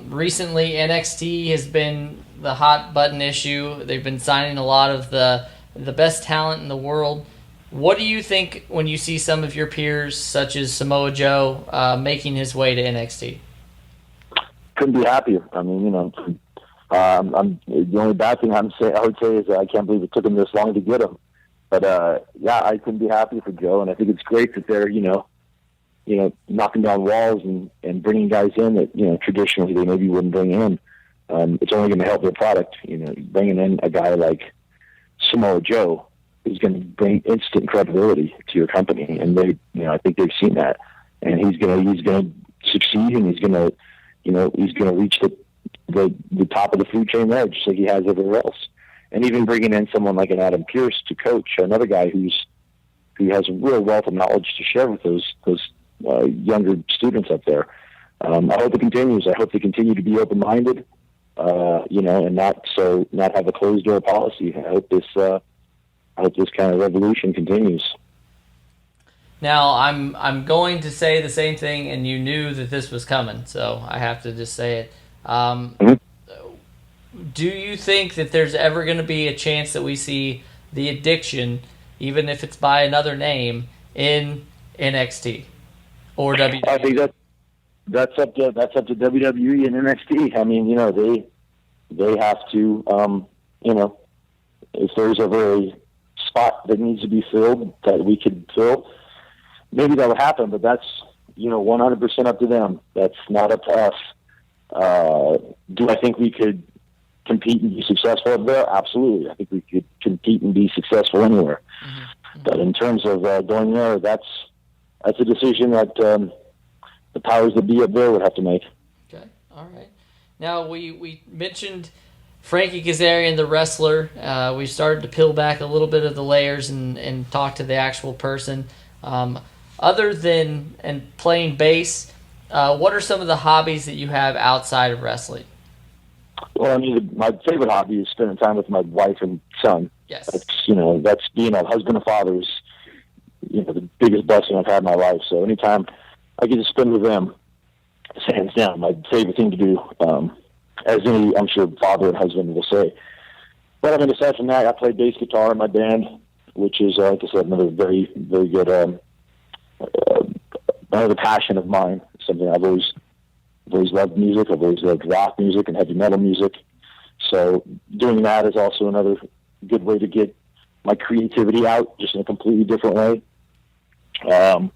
Recently, NXT has been the hot button issue. They've been signing a lot of the best talent in the world. What do you think when you see some of your peers, such as Samoa Joe, making his way to NXT? Couldn't be happier. I mean, the only bad thing I would say is that I can't believe it took him this long to get him. But I couldn't be happy for Joe, and I think it's great that they're knocking down walls and bringing guys in that traditionally they maybe wouldn't bring in. It's only going to help their product. Bringing in a guy like Samoa Joe is going to bring instant credibility to your company, and I think they've seen that, and he's going to succeed, and he's going to reach the top of the food chain there, just like he has everywhere else. And even bringing in someone like an Adam Pearce to coach, another guy who has a real wealth of knowledge to share with those younger students up there. I hope it continues. I hope they continue to be open-minded, and not have a closed door policy. I hope this kind of revolution continues. Now, I'm going to say the same thing, and you knew that this was coming, so I have to just say it. Do you think that there's ever going to be a chance that we see the Addiction, even if it's by another name, in NXT or WWE? I think that's up to WWE and NXT. I mean, they have to, if there's ever a spot that needs to be filled that we could fill, maybe that would happen. But that's 100% up to them. That's not up to us. Do I think we could compete and be successful up there? Absolutely. I think we could compete and be successful anywhere. Mm-hmm. But in terms of going there, that's a decision that the powers that be up there would have to make. Okay. All right. Now, we mentioned Frankie Kazarian, the wrestler. We started to peel back a little bit of the layers and talk to the actual person. Other than playing bass, what are some of the hobbies that you have outside of wrestling? Well, I mean, my favorite hobby is spending time with my wife and son. Yes. That's being a husband and father is, the biggest blessing I've had in my life. So anytime I get to spend with them, it's hands down my favorite thing to do, as any, I'm sure, father and husband will say. But I mean, aside from that, I play bass guitar in my band, which is, like I said, another very, very good, another passion of mine. Something I've always loved music. I've always loved rock music and heavy metal music. So doing that is also another good way to get my creativity out, just in a completely different way. I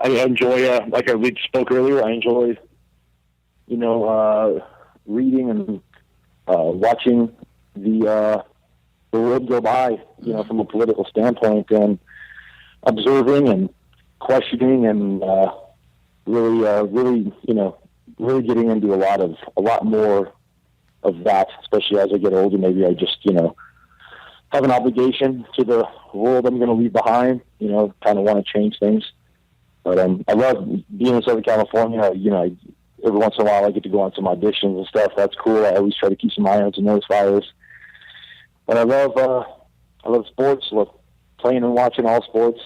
enjoy, like I spoke earlier, I enjoy, reading and watching the the world go by, from a political standpoint, and observing and questioning and really getting into a lot more of that, especially as I get older. Maybe I just, have an obligation to the world I'm going to leave behind, kind of want to change things. But I love being in Southern California. Every once in a while I get to go on some auditions and stuff. That's cool. I always try to keep some irons and those fires. But I love sports. Love playing and watching all sports,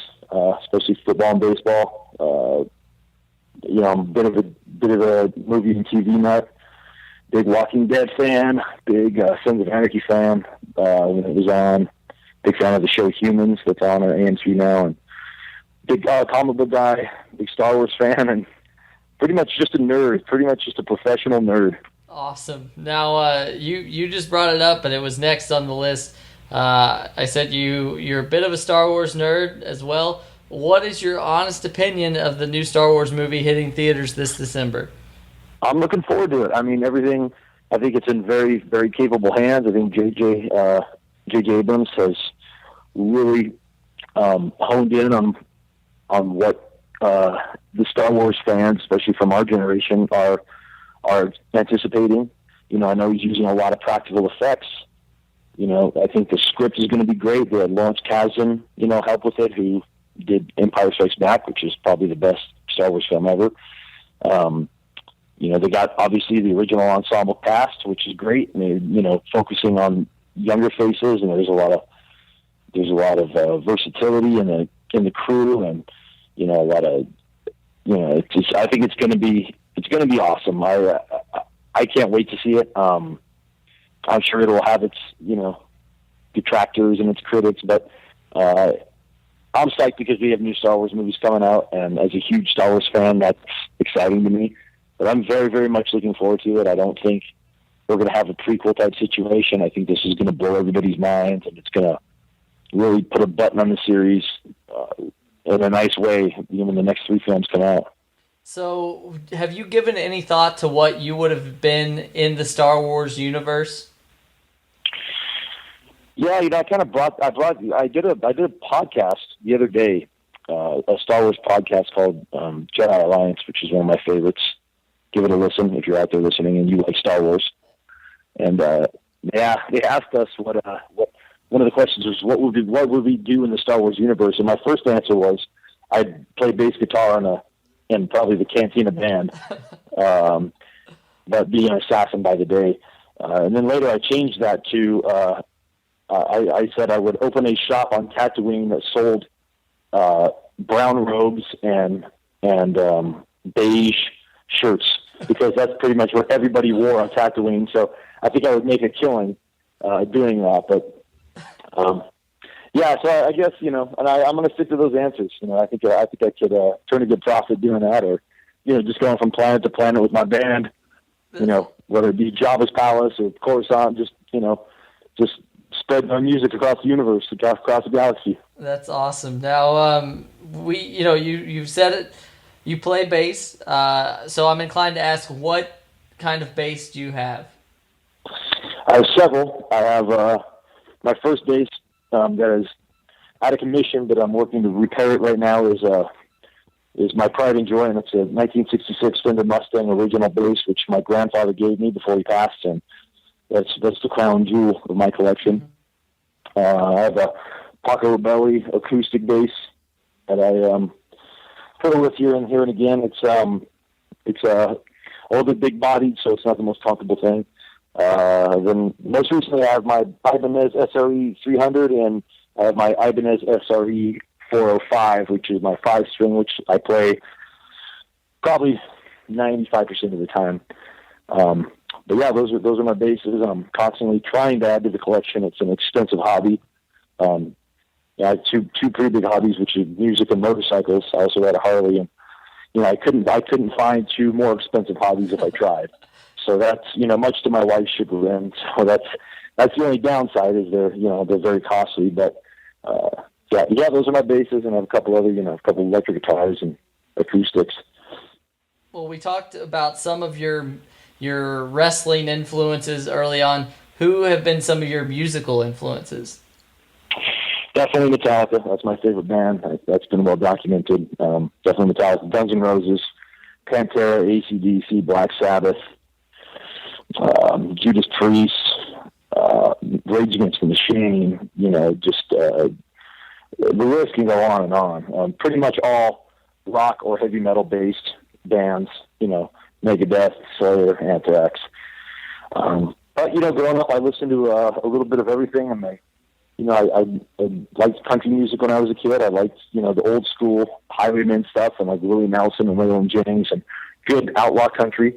especially football and baseball. I'm a bit of a movie and TV nut. Big Walking Dead fan. Big Sons of Anarchy fan when it was on. Big fan of the show Humans that's on AMC now, and big comic book guy. Big Star Wars fan, and pretty much just a nerd. Pretty much just a professional nerd. Awesome. Now, you just brought it up, and it was next on the list. I said you're a bit of a Star Wars nerd as well. What is your honest opinion of the new Star Wars movie hitting theaters this December? I'm looking forward to it. I mean, everything. I think it's in very, very capable hands. I think J.J. Abrams has really honed in on what the Star Wars fans, especially from our generation, are anticipating. I know he's using a lot of practical effects. I think the script is going to be great. They had Lawrence Kasdan, help with it, who did Empire Strikes Back, which is probably the best Star Wars film ever. They got obviously the original ensemble cast, which is great. And they're, focusing on younger faces, and there's a lot of versatility in the crew, and a lot of I think it's going to be awesome. I can't wait to see it. I'm sure it'll have its detractors and its critics, but I'm psyched because we have new Star Wars movies coming out, and as a huge Star Wars fan, that's exciting to me. But I'm very, very much looking forward to it. I don't think we're going to have a prequel type situation. I think this is going to blow everybody's minds, and it's going to really put a button on the series in a nice way when the next 3 films come out. So, have you given any thought to what you would have been in the Star Wars universe? Yeah, I did a podcast the other day, a Star Wars podcast called Jedi Alliance, which is one of my favorites. Give it a listen if you're out there listening and you like Star Wars. And they asked us what one of the questions was what would we do in the Star Wars universe? And my first answer was I'd play bass guitar in probably the Cantina band, but be an assassin by the day. And then later I changed that to I said I would open a shop on Tatooine that sold brown robes and beige shirts, because that's pretty much what everybody wore on Tatooine. So I think I would make a killing doing that. But so I guess and I'm going to stick to those answers. I think I could turn a good profit doing that, or just going from planet to planet with my band. Whether it be Jabba's palace or Coruscant, just spread our music across the universe, across the galaxy. That's awesome. Now, you said it. You play bass, so I'm inclined to ask, what kind of bass do you have? I have several. I have my first bass that is out of commission, but I'm working to repair it right now. Is my pride and joy, and it's a 1966 Fender Mustang original bass, which my grandfather gave me before he passed, and that's the crown jewel of my collection. I have a Paco Rabanne acoustic bass that I fiddle with here and again. It's a little bit big bodied, so it's not the most comfortable thing. Then most recently, I have my Ibanez SRE 300, and I have my Ibanez SRE 405, which is my 5-string, which I play probably 95% of the time. But yeah, those are my basses. I'm constantly trying to add to the collection. It's an expensive hobby. I have two pretty big hobbies, which are music and motorcycles. I also had a Harley, and I couldn't find 2 more expensive hobbies if I tried. So that's much to my wife's chagrin. So that's the only downside is they're very costly. But those are my basses, and I have a couple other a couple electric guitars and acoustics. Well, we talked about some of your wrestling influences early on. who have been some of your musical influences? Definitely Metallica. That's my favorite band. That's been well documented. Definitely Metallica. Guns N' Roses, Pantera, AC/DC, Black Sabbath, Judas Priest, Rage Against the Machine. Just the list can go on and on. Pretty much all rock or heavy metal based bands. Megadeth, Slayer, Anthrax. But growing up, I listened to a little bit of everything, and I liked country music when I was a kid. I liked, the old school Highwaymen stuff and like Willie Nelson and Waylon Jennings and good outlaw country.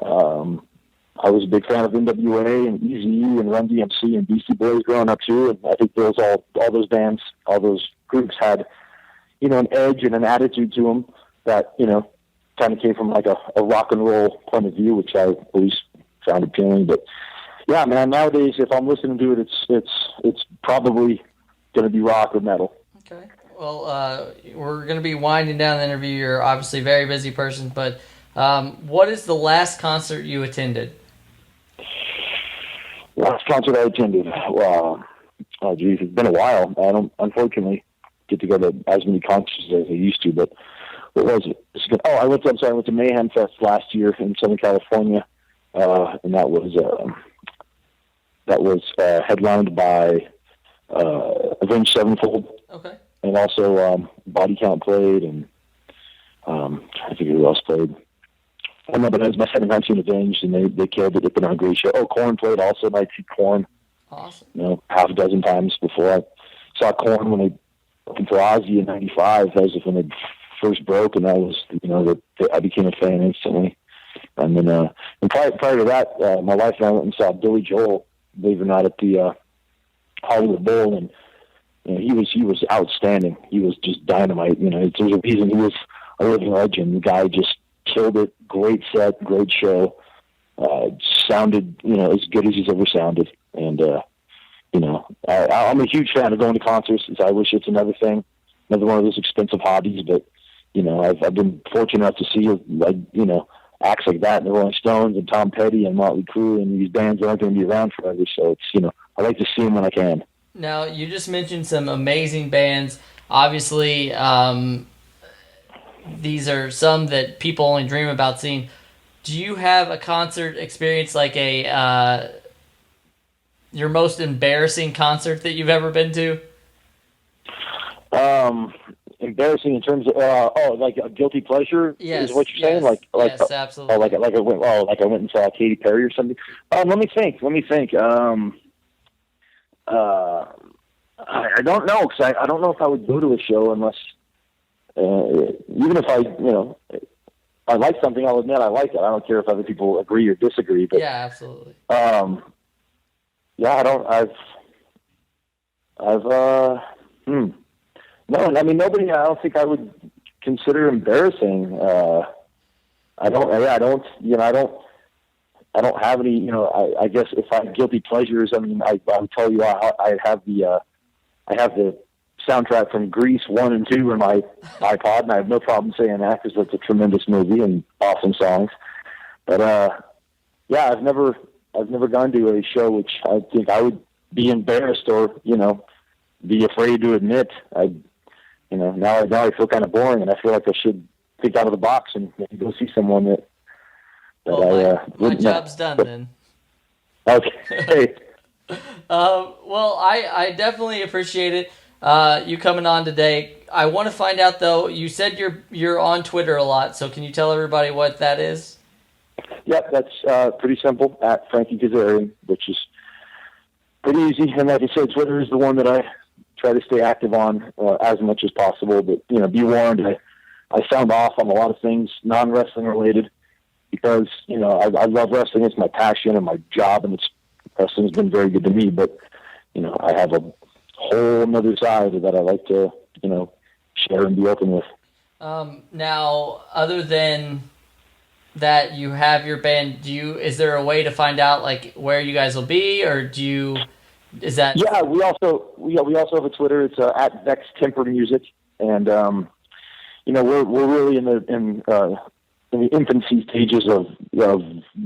I was a big fan of NWA and Eazy-E and Run DMC and Beastie Boys growing up too. And I think all those bands, all those groups had, an edge and an attitude to them that, kind of came from like a rock and roll point of view, which I always found appealing. But yeah, man, nowadays, if I'm listening to it, it's probably going to be rock or metal. Okay. Well, we're going to be winding down the interview. You're obviously a very busy person, but what is the last concert you attended? Last concert I attended? Well, oh geez, it's been a while. I don't, unfortunately, get to go to as many concerts as I used to, but what was it? I went to Mayhem Fest last year in Southern California, and that was headlined by Avenged Sevenfold. Okay. And also Body Count played, and I think who else played. I don't know, but it was my second time seeing Avenged, and they killed it. They put on a great show. Oh, Korn played also. I'd see Korn. Awesome. Half a dozen times before I saw Korn when they opened for Ozzy in '95. That was when they first broke, and that was, I became a fan instantly. And then, and prior to that, my wife and I went and saw Billy Joel, believe it or not, at the Hollywood Bowl, and he was outstanding. He was just dynamite. There's a reason he was a living legend. The guy just killed it. Great set, great show. Sounded, as good as he's ever sounded. And I'm a huge fan of going to concerts. I wish it's another one of those expensive hobbies, but I've been fortunate enough to see acts like that, and the Rolling Stones and Tom Petty and Motley Crue, and these bands aren't going to be around forever. So it's I like to see them when I can. Now, you just mentioned some amazing bands. Obviously, these are some that people only dream about seeing. Do you have a concert experience like your most embarrassing concert that you've ever been to? Embarrassing in terms of like a guilty pleasure, yes, is what you're saying? Like yes, absolutely. Like I went and saw Katy Perry or something. Let me think. I don't know, because I don't know if I would go to a show unless even if I like something, I'll admit I like it. I don't care if other people agree or disagree. But yeah, absolutely. No, I mean, nobody, I don't think I would consider embarrassing. I don't have any, I guess if I have guilty pleasures, I mean, I would tell you I have the soundtrack from Grease 1 and 2 in my iPod, and I have no problem saying that because it's a tremendous movie and awesome songs. But, I've never gone to a show which I think I would be embarrassed or, be afraid to admit. Now I feel kind of boring, and I feel like I should think out of the box and maybe go see someone that my job's done then. Okay. Well, I definitely appreciate it. You coming on today. I want to find out though. You said you're on Twitter a lot, so can you tell everybody what that is? Yep, that's pretty simple. At Frankie Kazarian, which is pretty easy. And like I said, Twitter is the one that I try to stay active on as much as possible. But be warned, I sound off on a lot of things non-wrestling related because I love wrestling. It's my passion and my job, and wrestling's been very good to me. But I have a whole another side that I like to share and be open with. Now, other than that, you have your band. Is there a way to find out like where you guys will be, or is that? Yeah, we also have a Twitter. It's at Vex Temper Music, and we're really in in the infancy stages of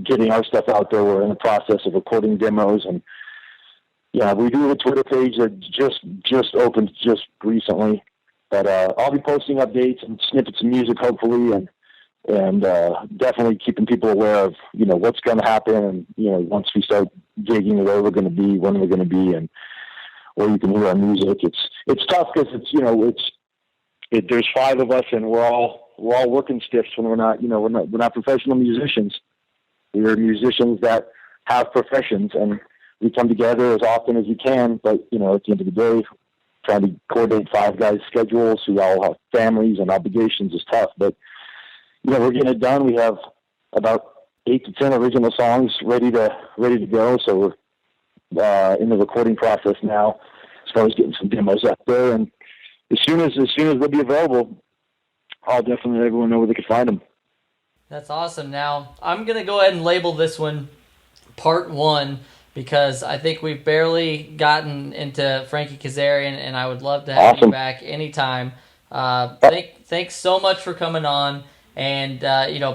getting our stuff out there. We're in the process of recording demos, and we do have a Twitter page that just opened just recently. But I'll be posting updates and snippets of music, hopefully, and definitely keeping people aware of what's going to happen, and once we start gigging, where we're going to be, when we're going to be, and where you can hear our music. It's tough because there's 5 of us, and we're all working stiffs when we're not professional musicians. We're musicians that have professions, and we come together as often as we can. But at the end of the day, trying to coordinate 5 guys' schedules who all have families and obligations is tough. But we're getting it done. We have about 8 to 10 original songs ready to go. So we're in the recording process now, as far as getting some demos out there. And as soon as they'll be available, I'll definitely let everyone know where they can find them. That's awesome. Now, I'm going to go ahead and label this one Part 1, because I think we've barely gotten into Frankie Kazarian, and I would love to have you back anytime. Thanks so much for coming on, and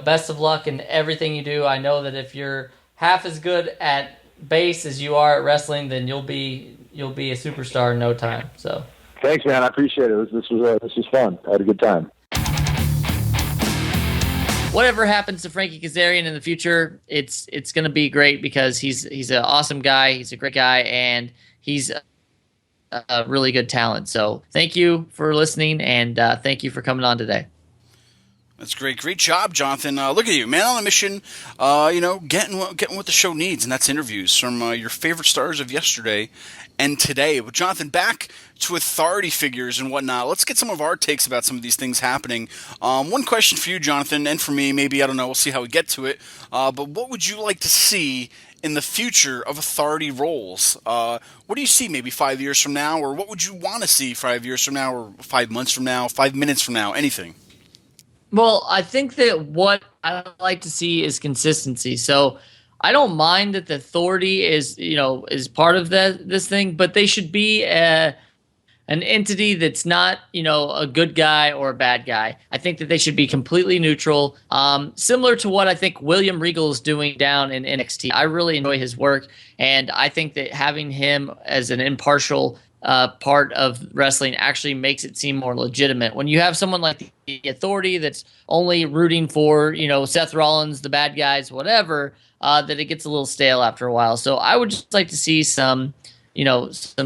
best of luck in everything you do. I know that if you're half as good at bass as you are at wrestling, then you'll be a superstar in no time. So thanks, man. I appreciate it. This was fun. I had a good time. Whatever happens to Frankie Kazarian in the future, it's going to be great, because he's an awesome guy. He's a great guy, and he's a really good talent. So thank you for listening, and thank you for coming on today. That's great. Great job, Jonathan. Look at you, man on a mission, getting what the show needs, and that's interviews from your favorite stars of yesterday and today. But Jonathan, back to authority figures and whatnot. Let's get some of our takes about some of these things happening. One question for you, Jonathan, and for me, maybe, I don't know, we'll see how we get to it. But what would you like to see in the future of authority roles? What do you see maybe 5 years from now, or what would you want to see 5 years from now, or 5 months from now, 5 minutes from now, anything? Well, I think that what I like to see is consistency. So I don't mind that the authority is part of this thing, but they should be an entity that's not, a good guy or a bad guy. I think that they should be completely neutral, similar to what I think William Regal is doing down in NXT. I really enjoy his work, and I think that having him as an impartial part of wrestling actually makes it seem more legitimate. When you have someone like the Authority that's only rooting for, Seth Rollins, the bad guys, whatever, that it gets a little stale after a while. So I would just like to see some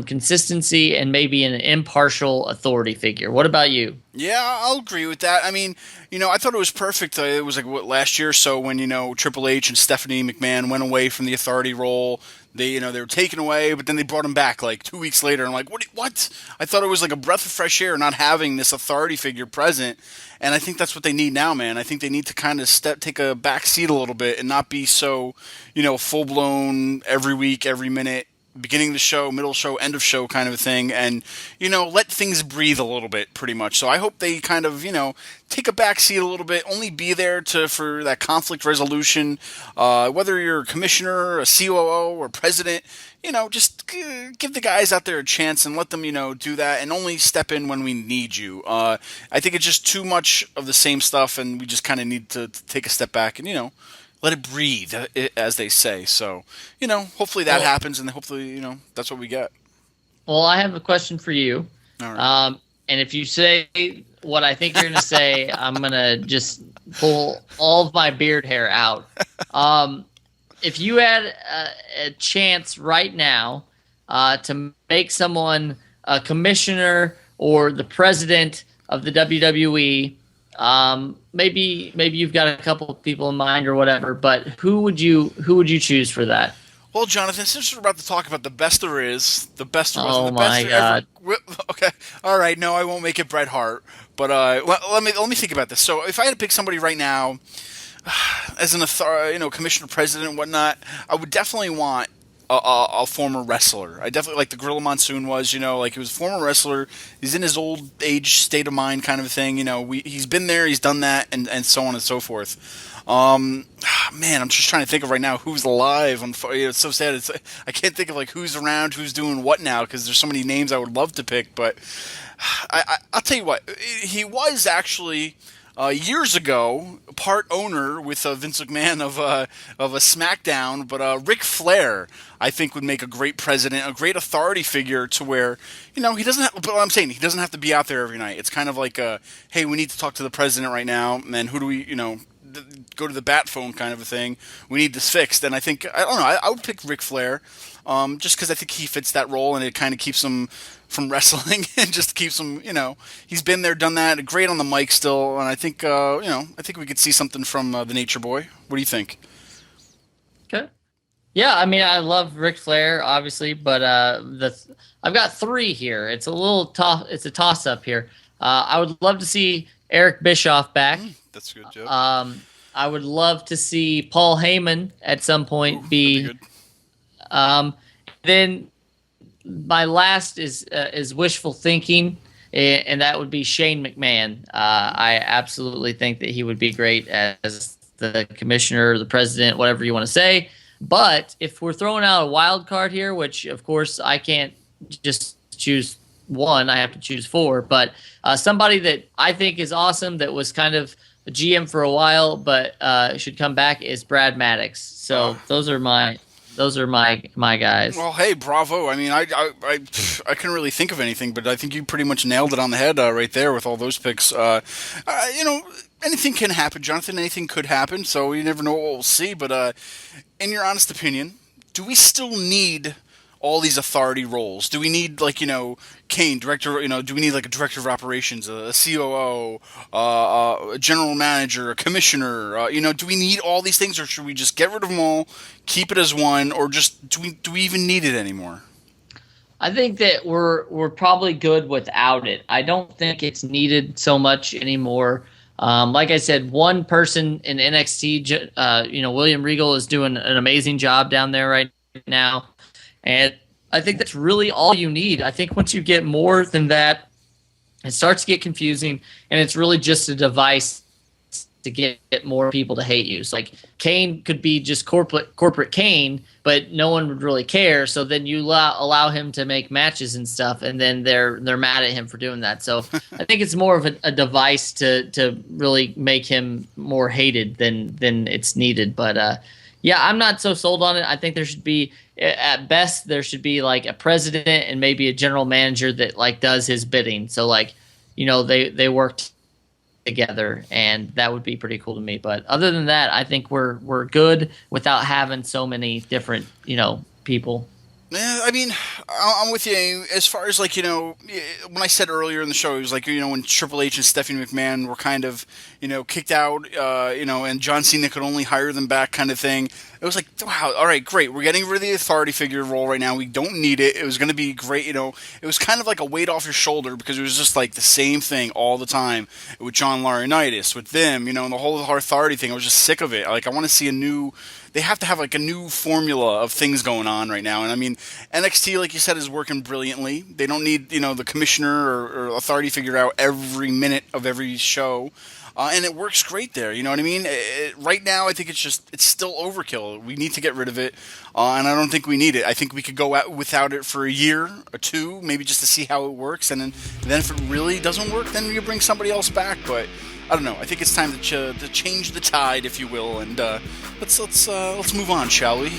consistency and maybe an impartial authority figure. What about you? Yeah, I'll agree with that. I mean, I thought it was perfect. It was last year or so when, Triple H and Stephanie McMahon went away from the authority role. They were taken away, but then they brought him back 2 weeks later. I'm like, what? I thought it was a breath of fresh air not having this authority figure present. And I think that's what they need now, man. I think they need to kind of take a back seat a little bit and not be so, full-blown every week, every minute, beginning of the show, middle of the show, end of show kind of a thing, and, let things breathe a little bit, pretty much. So I hope they kind of, take a back seat a little bit, only be there for that conflict resolution, whether you're a commissioner, a COO, or president, just give the guys out there a chance and let them, do that, and only step in when we need you. I think it's just too much of the same stuff, and we just kind of need to take a step back and, let it breathe, as they say. So, hopefully that happens, and hopefully, that's what we get. Well, I have a question for you. All right. And if you say what I think you're going to say, I'm going to just pull all of my beard hair out. If you had a chance right now to make someone a commissioner or the president of the WWE, maybe you've got a couple of people in mind or whatever, but who would you choose for that? Well, Jonathan, since we're about to talk about the best there is, the best there was, oh the my best God. Ever, okay, all right, no, I won't make it Bret Hart, but let me think about this. So, if I had to pick somebody right now as an commissioner, president, and whatnot, I would definitely want a former wrestler. I definitely like the Gorilla Monsoon was, he was a former wrestler. He's in his old age state of mind kind of a thing. He's been there, he's done that, and so on and so forth. Man, I'm just trying to think of right now who's alive. It's so sad. I can't think of who's around, who's doing what now, because there's so many names I would love to pick. But I'll tell you what, he was actually years ago, part owner with Vince McMahon of a SmackDown, but Ric Flair, I think, would make a great president, a great authority figure to where, he doesn't have, but I'm saying, he doesn't have to be out there every night. It's kind of like, hey, we need to talk to the president right now, and who do we, go to the bat phone kind of a thing. We need this fixed. And I think, I don't know, I would pick Ric Flair, just because I think he fits that role, and it kind of keeps him from wrestling and just keeps him, he's been there, done that, great on the mic still, and I think, I think we could see something from the Nature Boy. What do you think? Okay. Yeah, I mean, I love Ric Flair, obviously, but I've got 3 here. It's a little tough. It's a toss-up here. I would love to see Eric Bischoff back. That's a good joke. I would love to see Paul Heyman at some point be good. Then my last is wishful thinking, and that would be Shane McMahon. I absolutely think that he would be great as the commissioner, the president, whatever you want to say. But if we're throwing out a wild card here, which of course I can't just choose one, I have to choose 4. But somebody that I think is awesome, that was kind of a GM for a while, but should come back, is Brad Maddox. So those are my guys. Well, hey, bravo. I mean, I couldn't really think of anything, but I think you pretty much nailed it on the head right there with all those picks. Anything can happen, Jonathan. Anything could happen, so you never know what we'll see. But in your honest opinion, do we still need all these authority roles? Do we need, Kane, director, do we need, a director of operations, a COO, a general manager, a commissioner? Do we need all these things, or should we just get rid of them all, keep it as one, or just do we even need it anymore? I think that we're probably good without it. I don't think it's needed so much anymore. Like I said, one person in NXT, William Regal is doing an amazing job down there right now. And I think that's really all you need. I think once you get more than that, it starts to get confusing, and it's really just a device to get more people to hate you. So Kane could be just corporate Kane, but no one would really care. So then you allow him to make matches and stuff, and then they're mad at him for doing that. So I think it's more of a device to really make him more hated than it's needed. But yeah, I'm not so sold on it. I think there should be, at best, there should be a president and maybe a general manager that does his bidding. So they worked together, and that would be pretty cool to me. But other than that, I think we're good without having so many different people. Yeah, I mean, I'm with you. As far as when I said earlier in the show, it was when Triple H and Stephanie McMahon were kind of kicked out, and John Cena could only hire them back, kind of thing. It was wow, all right, great. We're getting rid of the authority figure role right now. We don't need it. It was going to be great. It was kind of like a weight off your shoulder, because it was just the same thing all the time with John Laurinaitis, with them, and the whole authority thing. I was just sick of it. I want to see a new. They have to have a new formula of things going on right now. And I mean, NXT, like you said, is working brilliantly. They don't need, the commissioner or authority figure out every minute of every show. And it works great there. You know what I mean? Right now, I think it's still overkill. We need to get rid of it. And I don't think we need it. I think we could go out without it for a year or 2, maybe just to see how it works. And then if it really doesn't work, then you bring somebody else back. But I don't know. I think it's time to change the tide, if you will, and let's move on, shall we?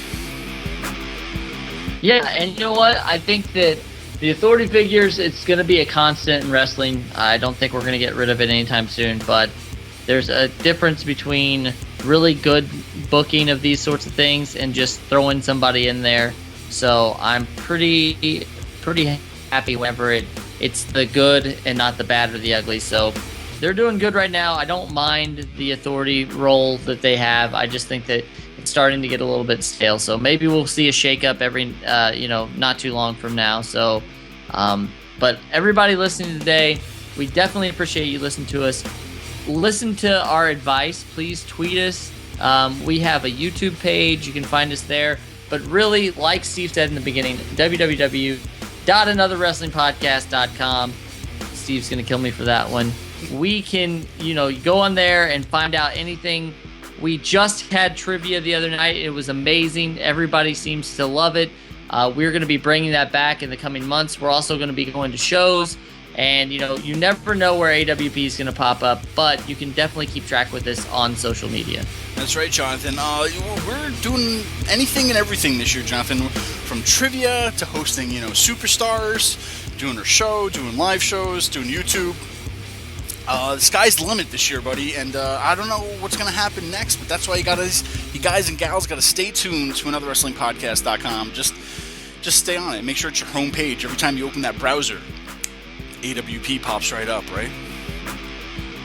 Yeah, and you know what? I think that the authority figures, it's going to be a constant in wrestling. I don't think we're going to get rid of it anytime soon, but there's a difference between really good booking of these sorts of things and just throwing somebody in there. So I'm pretty happy whenever it's the good and not the bad or the ugly. So they're doing good right now. I don't mind the authority role that they have. I just think that it's starting to get a little bit stale. So maybe we'll see a shakeup every, not too long from now. So, but everybody listening today, we definitely appreciate you listening to us. Listen to our advice. Please tweet us. We have a YouTube page. You can find us there. But really, like Steve said in the beginning, www.anotherwrestlingpodcast.com. Steve's going to kill me for that one. We can, go on there and find out anything. We just had trivia the other night. It was amazing. Everybody seems to love it. We're going to be bringing that back in the coming months. We're also going to be going to shows And, you never know where AWP is going to pop up, but you can definitely keep track with us on social media. That's right, Jonathan. We're doing anything and everything this year, Jonathan, from trivia to hosting, superstars, doing our show, doing live shows, doing YouTube. The sky's the limit this year, buddy, and I don't know what's going to happen next, but that's why you guys and gals got to stay tuned to anotherwrestlingpodcast.com. Just stay on it. Make sure it's your homepage. Every time you open that browser, AWP pops right up, right?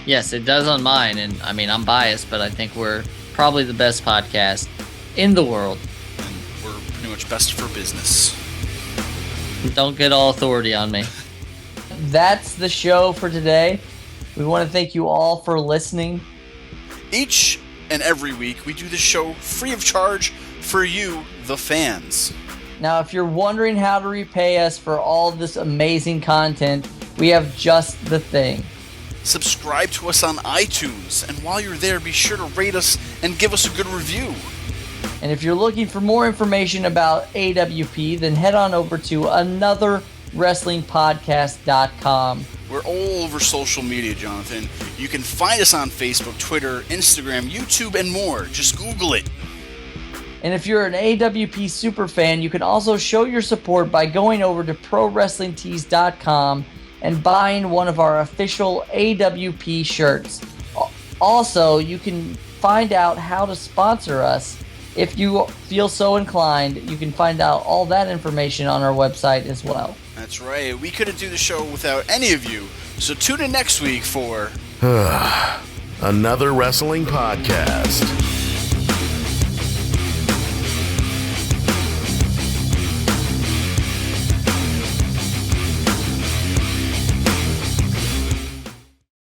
Yes, it does on mine, and I'm biased, but I think we're probably the best podcast in the world. And we're pretty much best for business. Don't get all authority on me. That's the show for today. We want to thank you all for listening. Each and every week, we do this show free of charge for you, the fans. Now, if you're wondering how to repay us for all this amazing content, we have just the thing. Subscribe to us on iTunes, and while you're there, be sure to rate us and give us a good review. And if you're looking for more information about AWP, then head on over to anotherwrestlingpodcast.com. We're all over social media, Jonathan. You can find us on Facebook, Twitter, Instagram, YouTube, and more. Just Google it. And if you're an AWP superfan, you can also show your support by going over to ProWrestlingTees.com and buying one of our official AWP shirts. Also, you can find out how to sponsor us. If you feel so inclined, you can find out all that information on our website as well. That's right. We couldn't do the show without any of you. So tune in next week for Another Wrestling Podcast.